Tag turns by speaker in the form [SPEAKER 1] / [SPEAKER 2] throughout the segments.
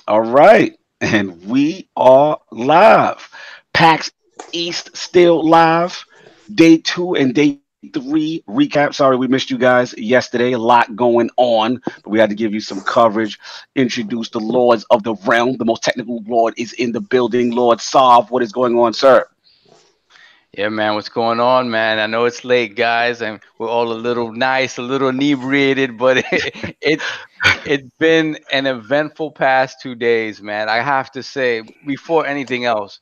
[SPEAKER 1] All right. And we are live. PAX East still live. Day 2 and day 3 recap. Sorry we missed you guys yesterday. A lot going on, but we had to give you some coverage. Introduce the lords of the realm. The most technical lord is in the building. Lord Sav, what is going on, sir?
[SPEAKER 2] Yeah, man, what's going on, man? I know it's late, guys, and we're all a little nice, a little inebriated, but it's been an eventful past 2 days, man. I have to say, before anything else,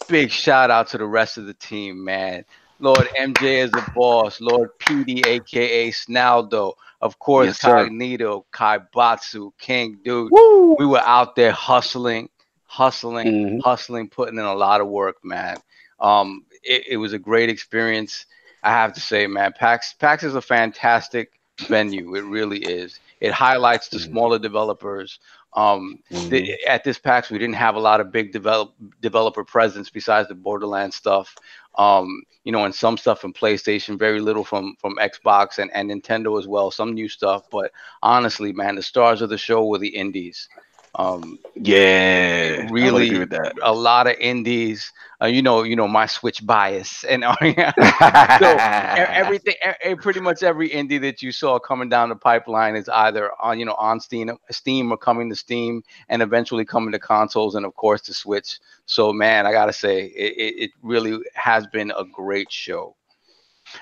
[SPEAKER 2] big shout out to the rest of the team, man. Lord MJ is a boss, Lord PD, aka Snaldo, of course,
[SPEAKER 1] Yes, sir.
[SPEAKER 2] Cognito, Kai Batsu, King, dude.
[SPEAKER 1] Woo!
[SPEAKER 2] We were out there hustling,
[SPEAKER 1] Hmm.
[SPEAKER 2] putting in a lot of work, man. It was a great experience. I have to say, man, PAX is a fantastic venue. It really is. It highlights the smaller developers. At this PAX, we didn't have a lot of big developer presence besides the Borderlands stuff. And some stuff from PlayStation, very little from Xbox and Nintendo as well. Some new stuff, but honestly, man, the stars of the show were the indies.
[SPEAKER 1] Yeah, I would agree
[SPEAKER 2] Really
[SPEAKER 1] with that.
[SPEAKER 2] a lot of indies. My Switch bias, and so pretty much every indie that you saw coming down the pipeline is either on Steam or coming to Steam, and eventually coming to consoles, and of course the Switch. So man, I gotta say, it really has been a great show.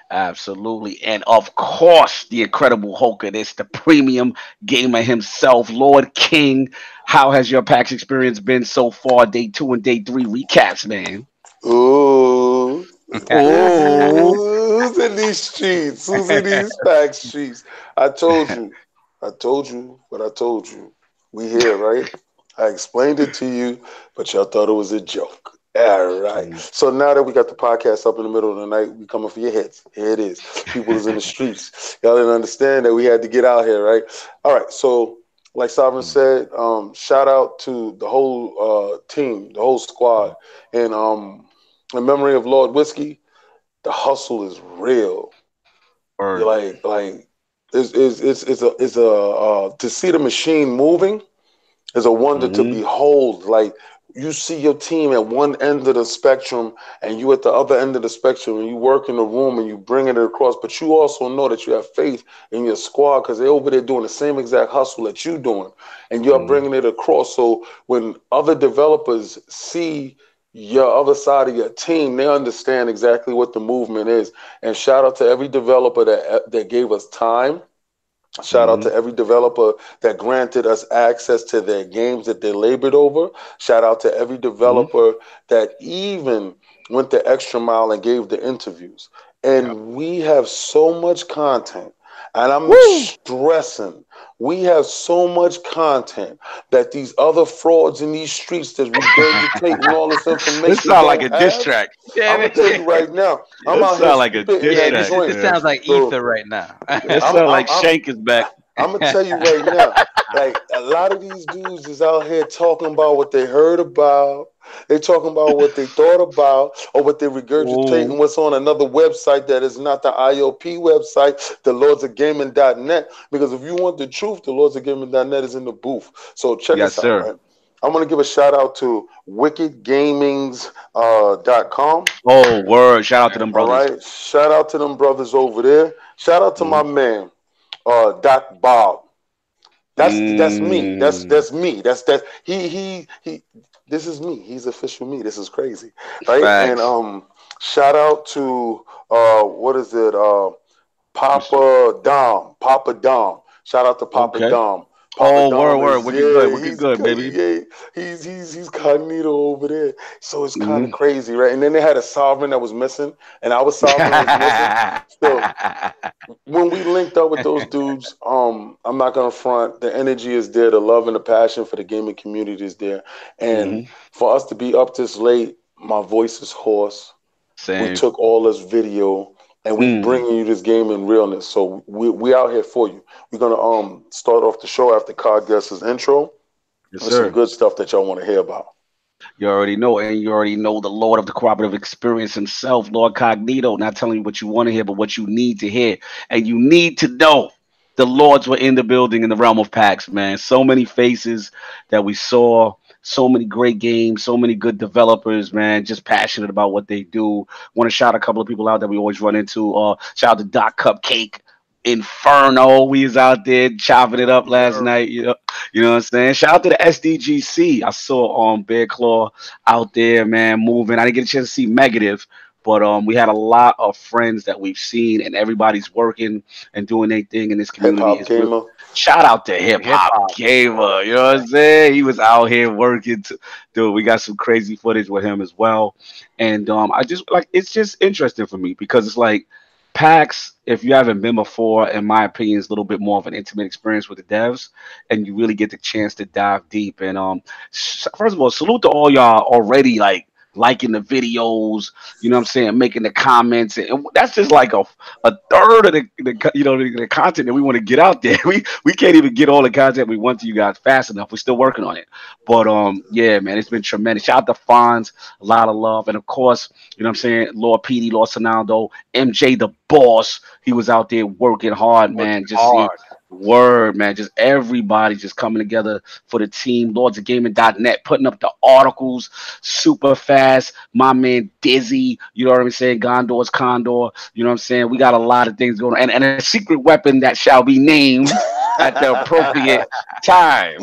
[SPEAKER 1] Absolutely. And of course, the Incredible Hulk of this, the premium gamer himself, Lord King. How has your PAX experience been so far? Day 2 and day 3 recaps, man.
[SPEAKER 3] Ooh,
[SPEAKER 1] Oh,
[SPEAKER 3] who's in these streets? Who's in these back streets? I told you, I told you what I told you. We here, right? I explained it to you, but y'all thought it was a joke. All right. So now that we got the podcast up in the middle of the night, we coming for your heads. Here it is. People is in the streets. Y'all didn't understand that we had to get out here, right? All right. So, like Sovereign said, shout out to the whole team, the whole squad, and in memory of Lord Whiskey, the hustle is real. You're
[SPEAKER 1] word.
[SPEAKER 3] like it's a to see the machine moving is a wonder to
[SPEAKER 1] Hmm.
[SPEAKER 3] behold. Like you see your team at one end of the spectrum and you at the other end of the spectrum and you work in the room and you bring it across, but you also know that you have faith in your squad because they're over there doing the same exact hustle that you doing and you're bringing it across. So when other developers see your other side of your team, they understand exactly what the movement is. And shout out to every developer that gave us time. Shout out
[SPEAKER 1] Hmm.
[SPEAKER 3] to every developer that granted us access to their games that they labored over. Shout out to every
[SPEAKER 1] Hmm.
[SPEAKER 3] developer that even went the extra mile and gave the interviews.
[SPEAKER 2] Yep.
[SPEAKER 3] And we have so much content. And I'm
[SPEAKER 1] Woo!
[SPEAKER 3] stressing, we have so much content that these other frauds in these streets that's regurgitating all this
[SPEAKER 1] This
[SPEAKER 3] information
[SPEAKER 1] sound like
[SPEAKER 3] don't
[SPEAKER 1] a diss
[SPEAKER 3] have.
[SPEAKER 1] track.
[SPEAKER 3] I'm gonna tell you right now, I'm
[SPEAKER 1] This
[SPEAKER 3] out here
[SPEAKER 1] sound like a
[SPEAKER 3] spitting
[SPEAKER 1] diss
[SPEAKER 2] Yeah,
[SPEAKER 3] that
[SPEAKER 1] track,
[SPEAKER 3] joint.
[SPEAKER 2] this
[SPEAKER 1] man.
[SPEAKER 2] sounds like
[SPEAKER 3] So
[SPEAKER 2] ether right now.
[SPEAKER 1] This
[SPEAKER 3] I'm
[SPEAKER 1] sound
[SPEAKER 3] I'm
[SPEAKER 1] like
[SPEAKER 3] I'm
[SPEAKER 1] Shank is back.
[SPEAKER 3] I'm gonna tell you right now, like a lot of these dudes is out here talking about what they heard about. They talking about what they thought about, or what they regurgitating
[SPEAKER 1] Oh,
[SPEAKER 3] what's on another website that is not the ILP website, the lordsofgaming.net. Because if you want the truth, the lordsofgaming.net is in the booth. So check
[SPEAKER 1] yes,
[SPEAKER 3] this out,
[SPEAKER 1] sir.
[SPEAKER 3] right? I'm gonna give a shout out to wickedgamings.com.
[SPEAKER 1] Oh, word. Shout out to them
[SPEAKER 3] All
[SPEAKER 1] brothers.
[SPEAKER 3] right. Shout out to them brothers over there. Shout out to my
[SPEAKER 1] Mm.
[SPEAKER 3] man, Doc Bob. That's me. That's
[SPEAKER 1] Mm.
[SPEAKER 3] that's me. That's he. This is me. He's official me. This is crazy, right? And
[SPEAKER 1] Facts.
[SPEAKER 3] shout out to what is it?
[SPEAKER 1] What's-
[SPEAKER 3] Papa Dom. Shout out to Papa
[SPEAKER 1] Okay.
[SPEAKER 3] Dom. Papa
[SPEAKER 1] Oh, word,
[SPEAKER 3] Dom
[SPEAKER 1] word.
[SPEAKER 3] is
[SPEAKER 1] Wicked good.
[SPEAKER 3] yeah.
[SPEAKER 1] Wicked good, baby.
[SPEAKER 3] Yeah, he's cognito over there. So it's kind of
[SPEAKER 1] Mm.
[SPEAKER 3] crazy, right? And then they had a sovereign that was missing, and our sovereign was missing. So when we linked up with those dudes, I'm not gonna front. The energy is there, the love and the passion for the gaming community is there, and
[SPEAKER 1] Hmm.
[SPEAKER 3] for us to be up this late, my voice is hoarse. We
[SPEAKER 1] Same.
[SPEAKER 3] took all this video, and we
[SPEAKER 1] Mm.
[SPEAKER 3] bringing you this game in realness. So we out here for you. We're gonna start off the show after Card Guess's intro
[SPEAKER 1] Yes,
[SPEAKER 3] with some
[SPEAKER 1] sir.
[SPEAKER 3] good stuff that y'all want to hear about.
[SPEAKER 1] You already know, and you already know the Lord of the Cooperative Experience himself, Lord Cognito, not telling you what you want to hear, but what you need to hear. And you need to know. the Lords were in the building in the realm of PAX, man. So many faces that we saw, so many great games, so many good developers, man, just passionate about what they do. Want to shout a couple of people out that we always run into. Shout out to Doc Cupcake. Inferno, we was out there chopping it up last night. You know what I'm saying. Shout out to the SDGC. I saw Bear Claw out there, man, moving. I didn't get a chance to see Negative, but we had a lot of friends that we've seen, and everybody's working and doing their thing in this
[SPEAKER 3] Hip
[SPEAKER 1] community.
[SPEAKER 3] hop gamer.
[SPEAKER 1] Shout out to Hip Hop Gamer. You know what I'm saying? He was out here working. Dude, we got some crazy footage with him as well. And I just like it's just interesting for me because it's like PAX, if you haven't been before, in my opinion, is a little bit more of an intimate experience with the devs, and you really get the chance to dive deep. And first of all, salute to all y'all already liking the videos, you know what I'm saying, making the comments, and that's just like a third of the content that we want to get out there. We can't even get all the content we want to you guys fast enough. We're still working on it, but yeah, man, it's been tremendous. Shout out to Fonz, a lot of love, and of course, you know what I'm saying, Lord PD, Lord Sonaldo, MJ the boss, he was out there working hard, man. Just seeing word, man, just everybody just coming together for the team. Lordsofgaming.net putting up the articles super fast. My man Dizzy, you know what I'm saying? Gondor's Condor, you know what I'm saying? We got a lot of things going on, and a secret weapon that shall be named at the appropriate time.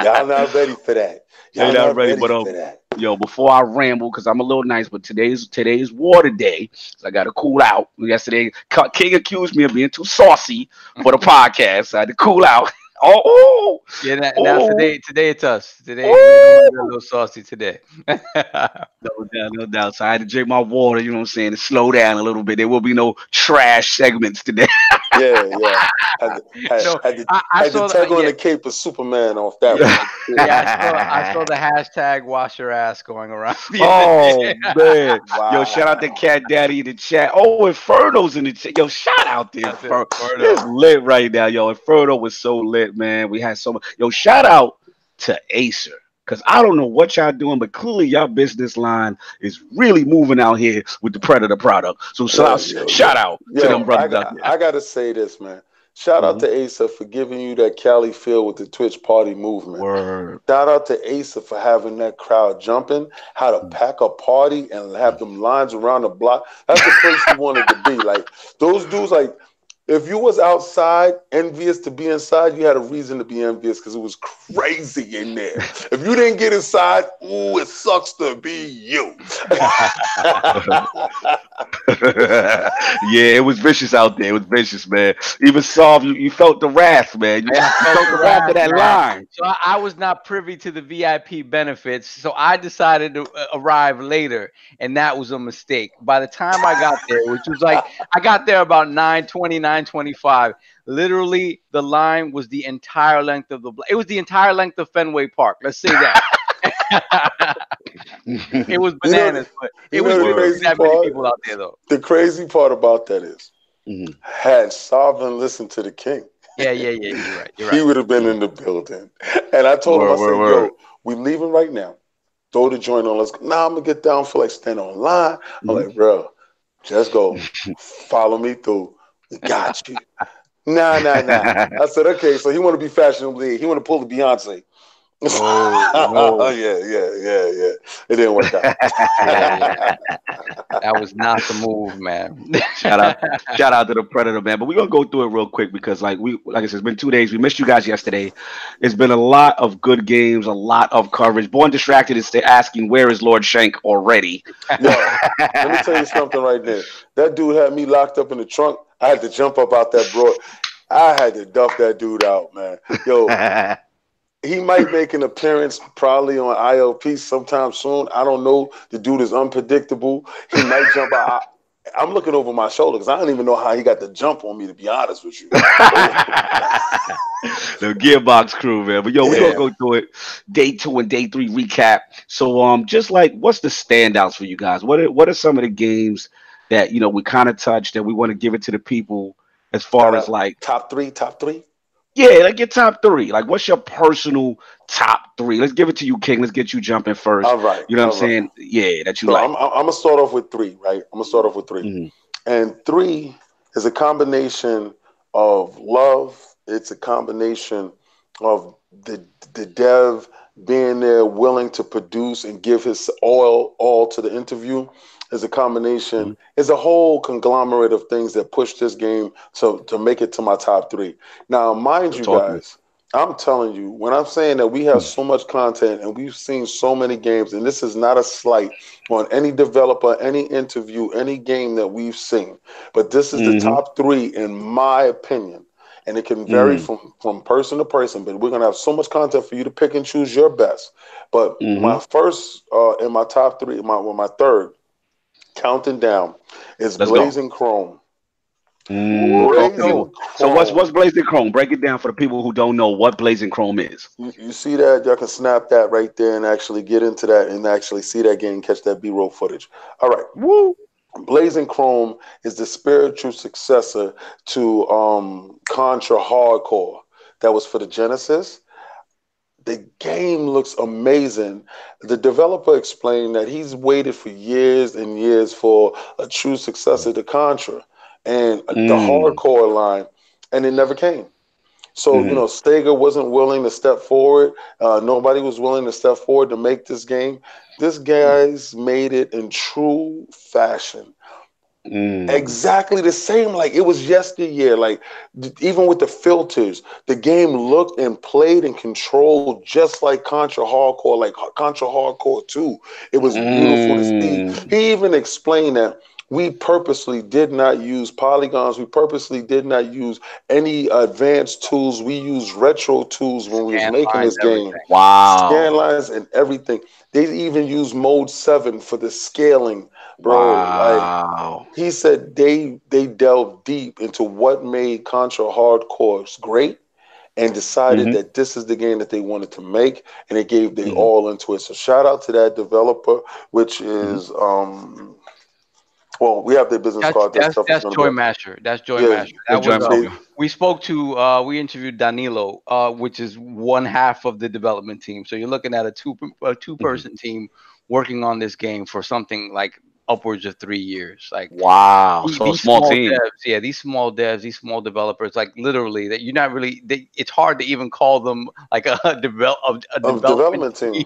[SPEAKER 3] Y'all not ready for that. Y'all not ready for that.
[SPEAKER 1] Yo, before I ramble, because I'm a little nice, but today's water day, so I got to cool out. Yesterday, King accused me of being too saucy for the podcast, so I had to cool out.
[SPEAKER 2] Yeah, now today it's us. Today we're a little saucy today.
[SPEAKER 1] No doubt. So I had to drink my water, you know what I'm saying, to slow down a little bit. There will be no trash segments today.
[SPEAKER 3] Yeah. Had to tag on the cape of Superman off that one.
[SPEAKER 2] Yeah, I saw the hashtag wash your ass going around.
[SPEAKER 1] Man. Wow. Yo, shout out to Cat Daddy in the chat. Oh, Inferno's in the chat. Yo, shout out to Inferno. It's lit right now, yo. Inferno was so lit, man. We had so much. Yo, shout out to Acer. Because I don't know what y'all doing, but clearly y'all business line is really moving out here with the Predator product. So shout out to them brothers out there.
[SPEAKER 3] I got to say this, man. Shout out to Asa for giving you that Cali feel with the Twitch party movement.
[SPEAKER 1] Word.
[SPEAKER 3] Shout out to Asa for having that crowd jumping, how to pack a party and have them lines around the block. That's the place you wanted to be. Like, those dudes, like, if you was outside envious to be inside, you had a reason to be envious because it was crazy in there. If you didn't get inside, ooh, it sucks to be you.
[SPEAKER 1] Yeah, it was vicious out there. It was vicious, man. Even Solve, you felt the wrath, man. You felt the wrath of that line.
[SPEAKER 2] So I was not privy to the VIP benefits, so I decided to arrive later, and that was a mistake. By the time I got there, which was like, I got there about 9:20, 9:25. Literally, the line was the entire length of it was the entire length of Fenway Park. Let's say that. It was bananas, but it was that many people out there, though.
[SPEAKER 3] The crazy part about that is, had Sovereign listened to the King.
[SPEAKER 2] Yeah, you're right.
[SPEAKER 3] He would have been in the building. And I told him, I said, yo, we leaving right now. Throw the joint on. Let's go. Nah, I'm going to get down for like stand online. I'm like, bro, just go. Follow me through. We got you. Nah. I said, okay, so he want to be fashionably. He want to pull the Beyonce. Oh, yeah. It didn't work out.
[SPEAKER 2] That was not the move, man.
[SPEAKER 1] Shout out to the Predator, man. But we're gonna go through it real quick because, like I said, it's been 2 days. We missed you guys yesterday. It's been a lot of good games, a lot of coverage. Born Distracted is asking, where is Lord Shank already?
[SPEAKER 3] Yo, let me tell you something right there. That dude had me locked up in the trunk. I had to jump up out that broad. I had to duff that dude out, man. Yo. He might make an appearance probably on ILP sometime soon. I don't know. The dude is unpredictable. He might jump out. I'm looking over my shoulder because I don't even know how he got the jump on me, to be honest with you.
[SPEAKER 1] The Gearbox crew, man. But yo, we're gonna go through it. Day 2 and day 3 recap. So just like, what's the standouts for you guys? What are some of the games that we kind of touched that we want to give it to the people as far as like
[SPEAKER 3] top three?
[SPEAKER 1] Yeah, like your top 3. Like, what's your personal top 3? Let's give it to you, King. Let's get you jumping first.
[SPEAKER 3] All right.
[SPEAKER 1] You know what I'm saying? Yeah, that you
[SPEAKER 3] so
[SPEAKER 1] like.
[SPEAKER 3] I'm gonna start off with 3, right? And 3 is a combination of love. It's a combination of the dev being there, willing to produce and give his all to the interview. Is a combination. It's a whole conglomerate of things that push this game to make it to my top three. Now, mind
[SPEAKER 1] Real
[SPEAKER 3] you,
[SPEAKER 1] talk to me.
[SPEAKER 3] guys, I'm telling you, when I'm saying that we have so much content and we've seen so many games, and this is not a slight on any developer, any interview, any game that we've seen, but this is the top three in my opinion. And it can vary from person to person, but we're gonna have so much content for you to pick and choose your best. But my first in my top three, my third, counting down, is
[SPEAKER 1] Let's go.
[SPEAKER 3] Blazing Chrome.
[SPEAKER 1] Talk to me.
[SPEAKER 3] Blazing
[SPEAKER 1] So what's
[SPEAKER 3] Chrome.
[SPEAKER 1] Blazing Chrome? Break it down for the people who don't know what Blazing Chrome is.
[SPEAKER 3] You see that? Y'all can snap that right there and actually get into that and actually see that game, catch that B-roll footage. All right.
[SPEAKER 1] Woo.
[SPEAKER 3] Blazing Chrome is the spiritual successor to Contra Hardcore. That was for the Genesis. The game looks amazing. The developer explained that he's waited for years and years for a true successor to Contra and the hardcore line, and it never came. So, Stega wasn't willing to step forward. Nobody was willing to step forward to make this game. This guy's made it in true fashion. Exactly the same, like it was yesteryear. Like even with the filters, the game looked and played and controlled just like Contra Hardcore, like Contra Hardcore 2. It was beautiful to see. He even explained that we purposely did not use polygons. We purposely did not use any advanced tools. We used retro tools when we was
[SPEAKER 2] Scan
[SPEAKER 3] making
[SPEAKER 2] lines,
[SPEAKER 3] this game.
[SPEAKER 2] everything.
[SPEAKER 3] Scan
[SPEAKER 1] Wow.
[SPEAKER 3] lines and everything. They even used mode 7 for the scaling, bro. Like
[SPEAKER 1] Wow.
[SPEAKER 3] he said they delved deep into what made Contra Hardcore great and decided that this is the game that they wanted to make, and they gave they all into it. So shout out to that developer, which is well, we have their business
[SPEAKER 2] That's
[SPEAKER 3] card. That stuff is
[SPEAKER 2] that's
[SPEAKER 3] going to be
[SPEAKER 2] Joy
[SPEAKER 3] up.
[SPEAKER 2] Master. That's Joy
[SPEAKER 3] Yeah,
[SPEAKER 2] Master.
[SPEAKER 1] Good
[SPEAKER 2] That was
[SPEAKER 1] job,
[SPEAKER 3] they,
[SPEAKER 1] Master.
[SPEAKER 2] we spoke to we interviewed Danilo, which is one half of the development team. So you're looking at a two person team working on this game for something like upwards of 3 years. Like
[SPEAKER 1] Wow. So a
[SPEAKER 2] these
[SPEAKER 1] small
[SPEAKER 2] small
[SPEAKER 1] team.
[SPEAKER 2] devs, yeah, these small devs, these small developers, like literally that you're not really. It's hard to even call them like a
[SPEAKER 3] of
[SPEAKER 2] development
[SPEAKER 3] development
[SPEAKER 2] team.
[SPEAKER 3] team.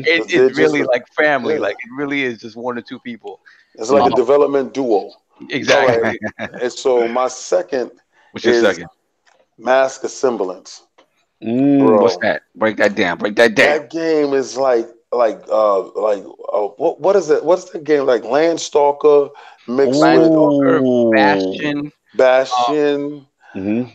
[SPEAKER 2] It's
[SPEAKER 3] They're just
[SPEAKER 2] really like family.
[SPEAKER 3] yeah.
[SPEAKER 2] Like it really is just one or two people.
[SPEAKER 3] It's like a
[SPEAKER 2] Um,
[SPEAKER 3] development duo. All right,
[SPEAKER 2] exactly.
[SPEAKER 3] and so my second
[SPEAKER 1] What's your
[SPEAKER 3] is
[SPEAKER 1] second?
[SPEAKER 3] Mask of Semblance,
[SPEAKER 1] What's
[SPEAKER 3] bro.
[SPEAKER 1] that? Break that down. Break that down.
[SPEAKER 3] That game is what is it? What's that game like? Landstalker mixed with
[SPEAKER 2] Landstalker,
[SPEAKER 1] Ooh.
[SPEAKER 2] Bastion. Uh,
[SPEAKER 3] Bastion.
[SPEAKER 1] Mm-hmm.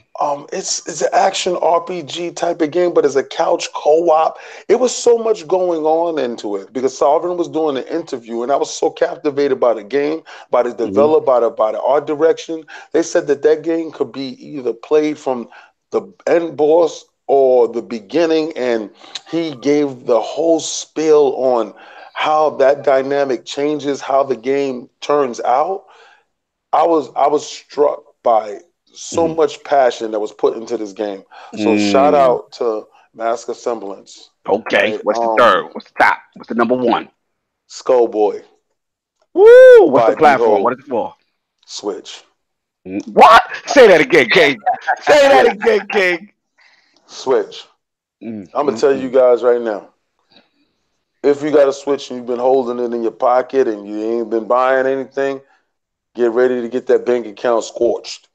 [SPEAKER 3] It's an action RPG type of game, but it's a couch co-op. It was so much going on into it because Sovereign was doing an interview, and I was so captivated by the game, by the
[SPEAKER 1] Mm-hmm.
[SPEAKER 3] developer, by the art direction. They said that that game could be either played from the end boss or the beginning, and he gave the whole spiel on how that dynamic changes, how the game turns out. I was struck by so
[SPEAKER 1] Mm-hmm.
[SPEAKER 3] much passion that was put into this game. So shout
[SPEAKER 1] Mm.
[SPEAKER 3] out to Mask of Semblance,
[SPEAKER 1] Okay.
[SPEAKER 3] right?
[SPEAKER 1] What's the third? What's the top? What's the number one?
[SPEAKER 3] Skullboy
[SPEAKER 1] Woo! What's the
[SPEAKER 3] by
[SPEAKER 1] platform? What
[SPEAKER 3] Behold
[SPEAKER 1] is it for?
[SPEAKER 3] Switch.
[SPEAKER 1] What? Say that again, King. Say that again, King.
[SPEAKER 3] Switch.
[SPEAKER 1] Mm,
[SPEAKER 3] I'm gonna
[SPEAKER 1] mm,
[SPEAKER 3] tell you
[SPEAKER 1] mm.
[SPEAKER 3] guys right now. If you got a Switch and you've been holding it in your pocket and you ain't been buying anything, get ready to get that bank account scorched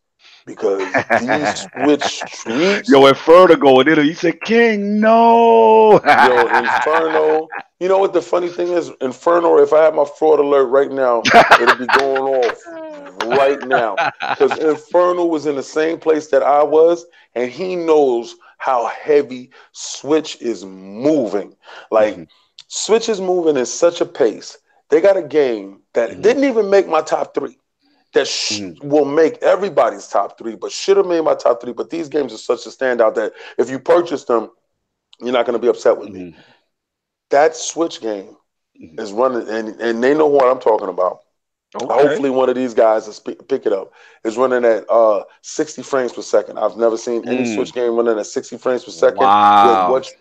[SPEAKER 3] because these Switch streets.
[SPEAKER 1] Yo, Inferno going in. He said, King, no.
[SPEAKER 3] Yo, Inferno. You know what the funny thing is? Inferno, if I had my fraud alert right now, it'd be going off right now. Because Inferno was in the same place that I was, and he knows how heavy Switch is moving. Like,
[SPEAKER 1] Mhm,
[SPEAKER 3] Switch is moving at such a pace. They got a game that
[SPEAKER 1] mhm,
[SPEAKER 3] didn't even make my top three that
[SPEAKER 1] mhm,
[SPEAKER 3] will make everybody's top three, but should have made my top three. But these games are such a standout that if you purchase them, you're not going to be upset with me.
[SPEAKER 1] mhm,
[SPEAKER 3] That Switch game
[SPEAKER 1] mhm.
[SPEAKER 3] is running, and they know what I'm talking about.
[SPEAKER 1] Okay.
[SPEAKER 3] Hopefully, one of these guys will pick it up. It's running at 60 frames per second. I've never seen any Switch
[SPEAKER 1] Mm.
[SPEAKER 3] game running at 60 frames per second with
[SPEAKER 1] Wow.
[SPEAKER 3] what's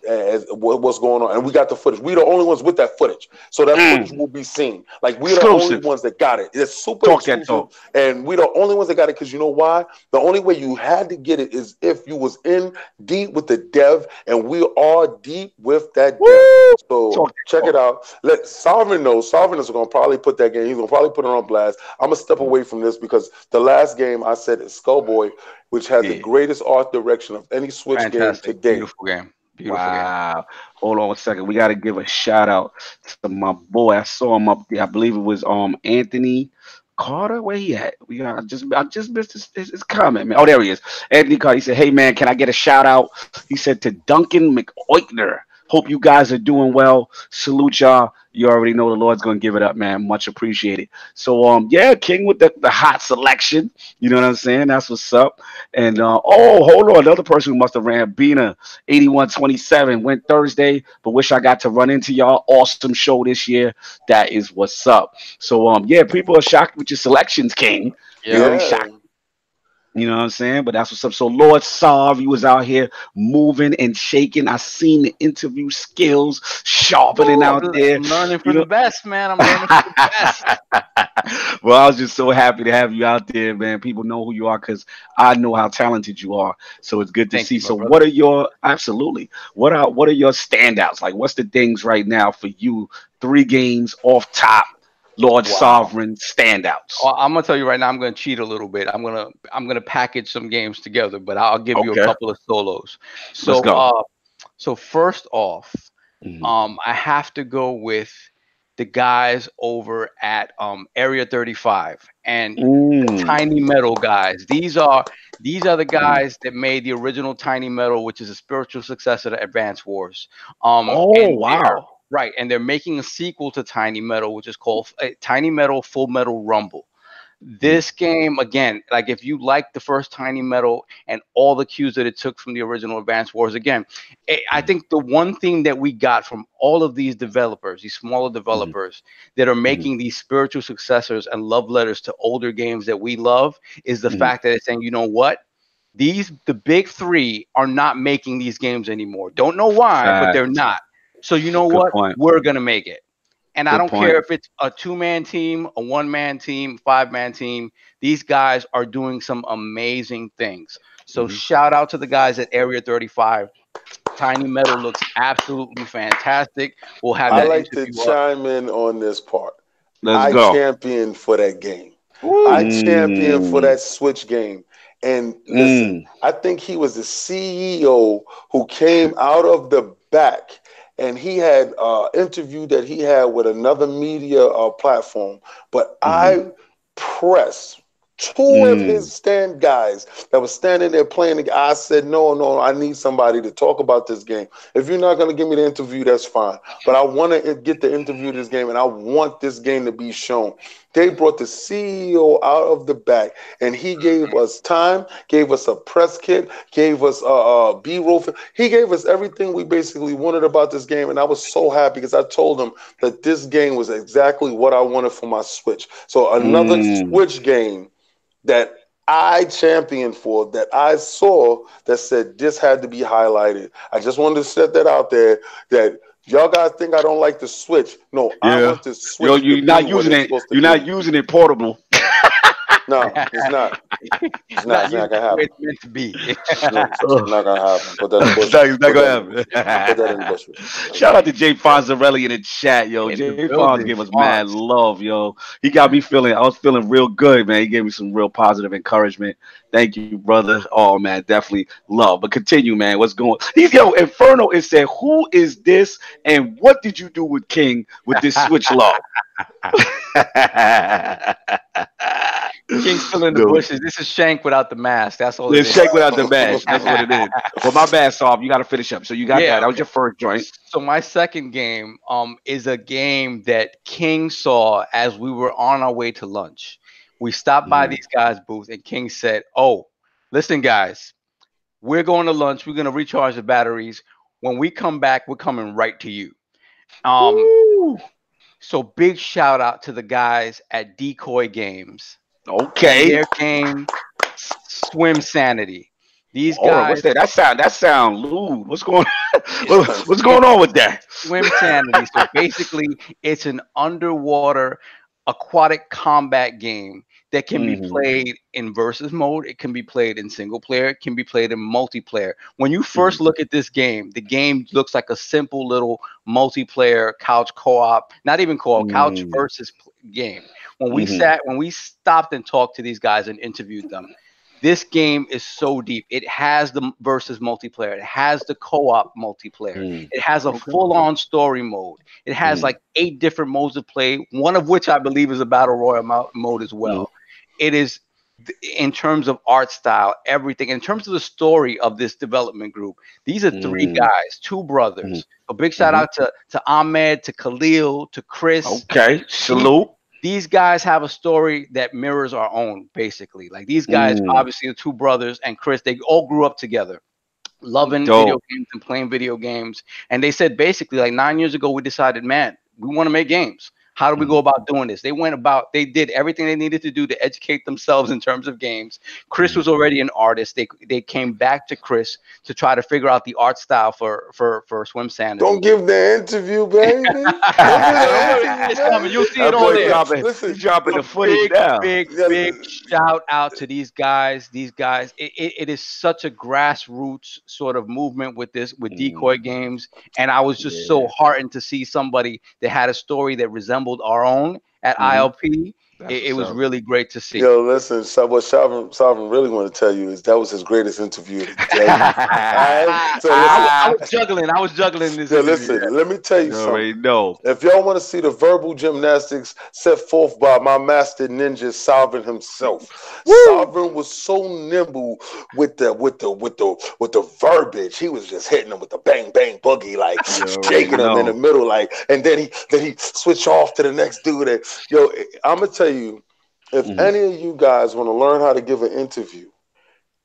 [SPEAKER 3] going on. And we got the footage. We the only ones with that footage, so that footage
[SPEAKER 1] Mm.
[SPEAKER 3] will be seen. Like we're the only
[SPEAKER 1] Exclusive.
[SPEAKER 3] ones that got it. It's super
[SPEAKER 1] Talk that
[SPEAKER 3] exclusive,
[SPEAKER 1] talk.
[SPEAKER 3] and we're the only ones that got it because you know why? The only way you had to get it is if you was in deep with the dev, and we are deep with that dev.
[SPEAKER 1] Woo!
[SPEAKER 3] So
[SPEAKER 1] Talk that
[SPEAKER 3] check it
[SPEAKER 1] talk.
[SPEAKER 3] out. Let Sovereign know. Sovereign is going to probably put that game. He's going to probably put it on blast. I'm gonna step
[SPEAKER 1] Mm.
[SPEAKER 3] away from this because the last game I said is Skullboy, which has the
[SPEAKER 1] Yeah.
[SPEAKER 3] greatest art direction of any Switch game to
[SPEAKER 2] Fantastic.
[SPEAKER 3] date.
[SPEAKER 2] Beautiful game. Beautiful game.
[SPEAKER 1] Wow. Hold on a second. We got to give a shout out to my boy. I saw him up there. I believe it was Anthony Carter. Where he at? I just missed his comment, man. Oh, there he is. Anthony Carter. He said, "Hey man, can I get a shout out?" He said to Duncan McOichner. Hope you guys are doing well. Salute y'all. You already know the Lord's gonna give it up, man. Much appreciated. So yeah, King with the hot selection. You know what I'm saying? That's what's up. And oh, hold on, another person who must have ran Bina 8127 went Thursday, but wish I got to run into y'all. Awesome show this year. That is what's up. So yeah, people are shocked with your selections, King. They're
[SPEAKER 2] Yep.
[SPEAKER 1] really
[SPEAKER 3] Yeah,
[SPEAKER 1] shocked. You know what I'm saying? But that's what's up. So Lord Sav, he was out here moving and shaking. I seen the interview skills sharpening
[SPEAKER 2] Woo,
[SPEAKER 1] out there.
[SPEAKER 2] I'm learning
[SPEAKER 1] You
[SPEAKER 2] from the
[SPEAKER 1] know.
[SPEAKER 2] best, man. I'm learning from the best.
[SPEAKER 1] Well, I was just so happy to have you out there, man. People know who you are because I know how talented you are. So it's good to
[SPEAKER 2] Thank
[SPEAKER 1] see.
[SPEAKER 2] you, my
[SPEAKER 1] So
[SPEAKER 2] brother.
[SPEAKER 1] what are your absolutely what are your standouts? Like what's the things right now for you? 3 games off top, Lord
[SPEAKER 2] Wow.
[SPEAKER 1] Sovereign standouts.
[SPEAKER 2] I'm gonna tell you right now. I'm gonna cheat a little bit. I'm gonna package some games together, but I'll give you a
[SPEAKER 1] Okay,
[SPEAKER 2] couple of solos.
[SPEAKER 1] let's
[SPEAKER 2] So
[SPEAKER 1] go.
[SPEAKER 2] so first off,
[SPEAKER 1] Mhm.
[SPEAKER 2] I have to go with the guys over at Area 35 and the
[SPEAKER 1] Mm,
[SPEAKER 2] Tiny Metal guys. These are the
[SPEAKER 1] mm.
[SPEAKER 2] guys that made the original Tiny Metal, which is a spiritual successor to Advance Wars.
[SPEAKER 1] Oh
[SPEAKER 2] And they're
[SPEAKER 1] wow.
[SPEAKER 2] right, and they're making a sequel to Tiny Metal, which is called Tiny Metal Full Metal Rumble.
[SPEAKER 1] Mm,
[SPEAKER 2] This game, again, like if you like the first Tiny Metal and all the cues that it took from the original Advance Wars, again, I
[SPEAKER 1] mm,
[SPEAKER 2] think the one thing that we got from all of these developers, these smaller
[SPEAKER 1] mm,
[SPEAKER 2] developers that are
[SPEAKER 1] mm,
[SPEAKER 2] making these spiritual successors and love letters to older games that we love is the
[SPEAKER 1] mm.
[SPEAKER 2] fact that it's saying, you know what? The big three are not making these games anymore. Don't know why, but they're
[SPEAKER 1] Fact.
[SPEAKER 2] not. So you know
[SPEAKER 1] Good
[SPEAKER 2] what?
[SPEAKER 1] point.
[SPEAKER 2] We're gonna make it. And I
[SPEAKER 1] Good
[SPEAKER 2] don't care
[SPEAKER 1] point.
[SPEAKER 2] if it's a 2-man team, a 1-man team, 5-man team. These guys are doing some amazing things. So
[SPEAKER 1] Mhm.
[SPEAKER 2] shout out to the guys at Area 35. Tiny Metal looks absolutely fantastic. We'll have
[SPEAKER 3] I
[SPEAKER 2] that
[SPEAKER 3] like to
[SPEAKER 2] interview up.
[SPEAKER 3] chime in on this part.
[SPEAKER 1] Let's
[SPEAKER 3] I
[SPEAKER 1] go.
[SPEAKER 3] champion for that game. I
[SPEAKER 2] Woo!
[SPEAKER 3] champion for
[SPEAKER 1] Mm,
[SPEAKER 3] that Switch game. And listen,
[SPEAKER 1] mm,
[SPEAKER 3] I think he was the CEO who came out of the back and he had interview that he had with another media platform. But
[SPEAKER 1] mhm,
[SPEAKER 3] I pressed two of
[SPEAKER 1] mm.
[SPEAKER 3] his stand guys that was standing there playing the game. I said, no, no, I need somebody to talk about this game. If you're not going to give me the interview, that's fine. But I want to get the interview of this game and I want this game to be shown. They brought the CEO out of the back and he gave us time, gave us a press kit, gave us a B-roll. He gave us everything we basically wanted about this game. And I was so happy because I told him that this game was exactly what I wanted for my Switch. So another
[SPEAKER 1] Mm.
[SPEAKER 3] Switch game that I championed for, that I saw that said this had to be highlighted. I just wanted to set that out there that y'all guys think I don't like the Switch. No, I
[SPEAKER 1] Yeah.
[SPEAKER 3] want the
[SPEAKER 1] Yo,
[SPEAKER 3] Switch to
[SPEAKER 1] you're
[SPEAKER 3] be
[SPEAKER 1] not
[SPEAKER 3] what
[SPEAKER 1] using
[SPEAKER 3] it's
[SPEAKER 1] it.
[SPEAKER 3] supposed to
[SPEAKER 1] You're not
[SPEAKER 3] be.
[SPEAKER 1] using it portable.
[SPEAKER 3] No, it's not. It's not.
[SPEAKER 2] Not
[SPEAKER 3] It's not
[SPEAKER 2] using it
[SPEAKER 3] gonna
[SPEAKER 2] the way
[SPEAKER 3] happen.
[SPEAKER 2] it's meant to be.
[SPEAKER 3] It's not gonna happen. Put that in the
[SPEAKER 1] It's
[SPEAKER 3] bushes.
[SPEAKER 1] not
[SPEAKER 3] Put that in the
[SPEAKER 1] gonna
[SPEAKER 3] bushes. Put that in the
[SPEAKER 1] happen.
[SPEAKER 3] bushes.
[SPEAKER 1] Shout out to Jay Fonzarelli in the chat, yo.
[SPEAKER 2] In the
[SPEAKER 1] Jay Fonz
[SPEAKER 2] building,
[SPEAKER 1] gave us mad
[SPEAKER 2] Fonz.
[SPEAKER 1] love, yo. He got me feeling. I was feeling real good, man. He gave me some real positive encouragement. Thank you, brother. Oh man, definitely love. But continue, man. What's going? He's yo Inferno. It said, "Who is this? And what did you do with King with this switch love?"
[SPEAKER 2] King's still in the
[SPEAKER 1] Dude,
[SPEAKER 2] bushes. This is Shank without the mask. That's all it
[SPEAKER 1] let's
[SPEAKER 2] is.
[SPEAKER 1] shake without the mash. That's what it is. Well, my bad, Soft. You got to finish up. So you got
[SPEAKER 2] Yeah,
[SPEAKER 1] that. That was
[SPEAKER 2] okay.
[SPEAKER 1] your first joint.
[SPEAKER 2] So my second game is a game that King saw as we were on our way to lunch. We stopped by
[SPEAKER 1] Mm,
[SPEAKER 2] these guys' booth and King said, "Oh, listen guys, we're going to lunch. We're going to recharge the batteries. When we come back, we're coming right to you." Um
[SPEAKER 1] Woo!
[SPEAKER 2] So big shout out to the guys at Decoy Games and
[SPEAKER 1] Okay.
[SPEAKER 2] their game Swim Sanity. These
[SPEAKER 1] Hold on. What's
[SPEAKER 2] guys,
[SPEAKER 1] that? That sound lewd. What's going what's going
[SPEAKER 2] it's
[SPEAKER 1] on with that?
[SPEAKER 2] Swim Sanity. So basically, it's an underwater aquatic combat game that can be
[SPEAKER 1] Mm-hmm.
[SPEAKER 2] played in versus mode. It can be played in single player. It can be played in multiplayer. When you first look at this game, the game looks like a simple little multiplayer couch co-op, not even co-op, couch
[SPEAKER 1] Mm-hmm.
[SPEAKER 2] versus game. When we stopped and talked to these guys and interviewed them, this game is so deep. It has the versus multiplayer. It has the co-op multiplayer.
[SPEAKER 1] Mm-hmm.
[SPEAKER 2] It has a
[SPEAKER 1] Okay.
[SPEAKER 2] full-on story mode. It has like 8 different modes of play, one of which I believe is a battle royale mode as
[SPEAKER 1] Mm-hmm.
[SPEAKER 2] well. It is, in terms of art style, everything. In terms of the story of this development group, these are 3 guys, 2 brothers. A big shout out to Ahmed, to Khalil, to Chris.
[SPEAKER 1] Okay. Salute.
[SPEAKER 2] These guys have a story that mirrors our own, basically. Like these guys, obviously the 2 brothers and Chris, they all grew up together, loving video
[SPEAKER 1] Dope.
[SPEAKER 2] games and playing video games. And they said basically like 9 years ago, we decided, man, we want to make games. How do we go about doing this? They did everything they needed to do to educate themselves in terms of games. Chris was already an artist. They came back to Chris to try to figure out the art style for Swim Sanity.
[SPEAKER 3] Don't give the interview, baby.
[SPEAKER 2] It's coming. You'll see it on there.
[SPEAKER 3] Listen,
[SPEAKER 1] dropping the footage now.
[SPEAKER 2] Big shout out to these guys. It is such a grassroots sort of movement with Decoy Games. And I was just so heartened to see somebody that had a story that resembled our own at ILP. It was really great to see.
[SPEAKER 3] Yo, listen, so what Sovereign really want to tell you is that was his greatest interview of the day. Right? So
[SPEAKER 2] I was juggling this.
[SPEAKER 3] Yeah, listen, let me tell you something.
[SPEAKER 1] Already know.
[SPEAKER 3] If y'all want to see the verbal gymnastics set forth by my master ninja Sovereign himself, Sovereign was so nimble with the verbiage. He was just hitting them with the bang bang boogie, like shaking them in the middle, like, and then he switch off to the next dude. And, yo, I'm gonna tell you, if any of you guys want to learn how to give an interview,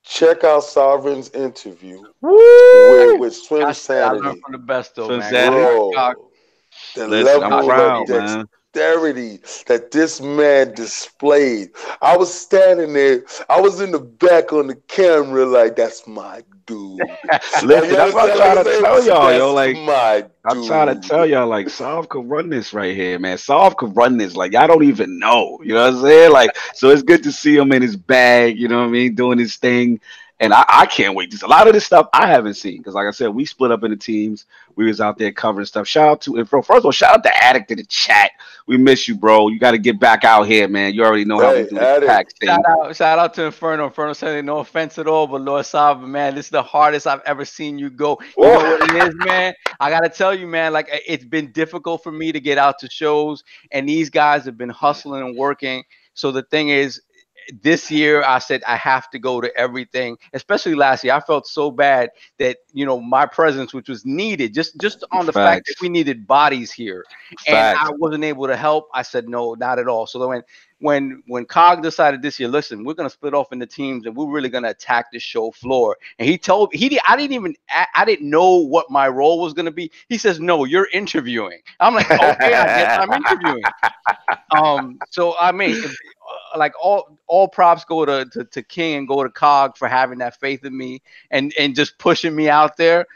[SPEAKER 3] check out Sovereign's interview with Swim Sanity.
[SPEAKER 2] I learned from the best though,
[SPEAKER 1] Swim
[SPEAKER 2] man.
[SPEAKER 1] Sanity.
[SPEAKER 3] The level of dexterity that this man displayed. I was standing there. I was in the back on the camera like, that's my dude.
[SPEAKER 1] Listen, that's what I'm trying to tell y'all, yo. Like,
[SPEAKER 3] I'm
[SPEAKER 1] trying to tell y'all, like, Solve could run this right here, man. Solve could run this. Like, y'all don't even know. You know what I'm saying? Like, so it's good to see him in his bag, you know what I mean, doing his thing. And I can't wait. A lot of this stuff I haven't seen because, like I said, we split up into teams. We was out there covering stuff. Shout out to Info. First of all, shout out to Addict in the chat. We miss you, bro. You got to get back out here, man. You already know how we do the PAX thing.
[SPEAKER 2] Shout out to Inferno. Inferno said, no offense at all, but Lord Sovereign, man, this is the hardest I've ever seen you go. You know what it is, man? I got to tell you, man, like, it's been difficult for me to get out to shows, and these guys have been hustling and working. So the thing is, this year I said I have to go to everything, especially last year. I felt so bad that, you know, my presence, which was needed just on the fact that we needed bodies here, and I wasn't able to help. I said no, not at all. So when Cog decided this year, listen, we're gonna split off into teams and we're really gonna attack the show floor. And I didn't know what my role was gonna be. He says, no, you're interviewing. I'm like, okay, I guess I'm interviewing. So I mean, like all props go to King and go to Cog for having that faith in me and just pushing me out there.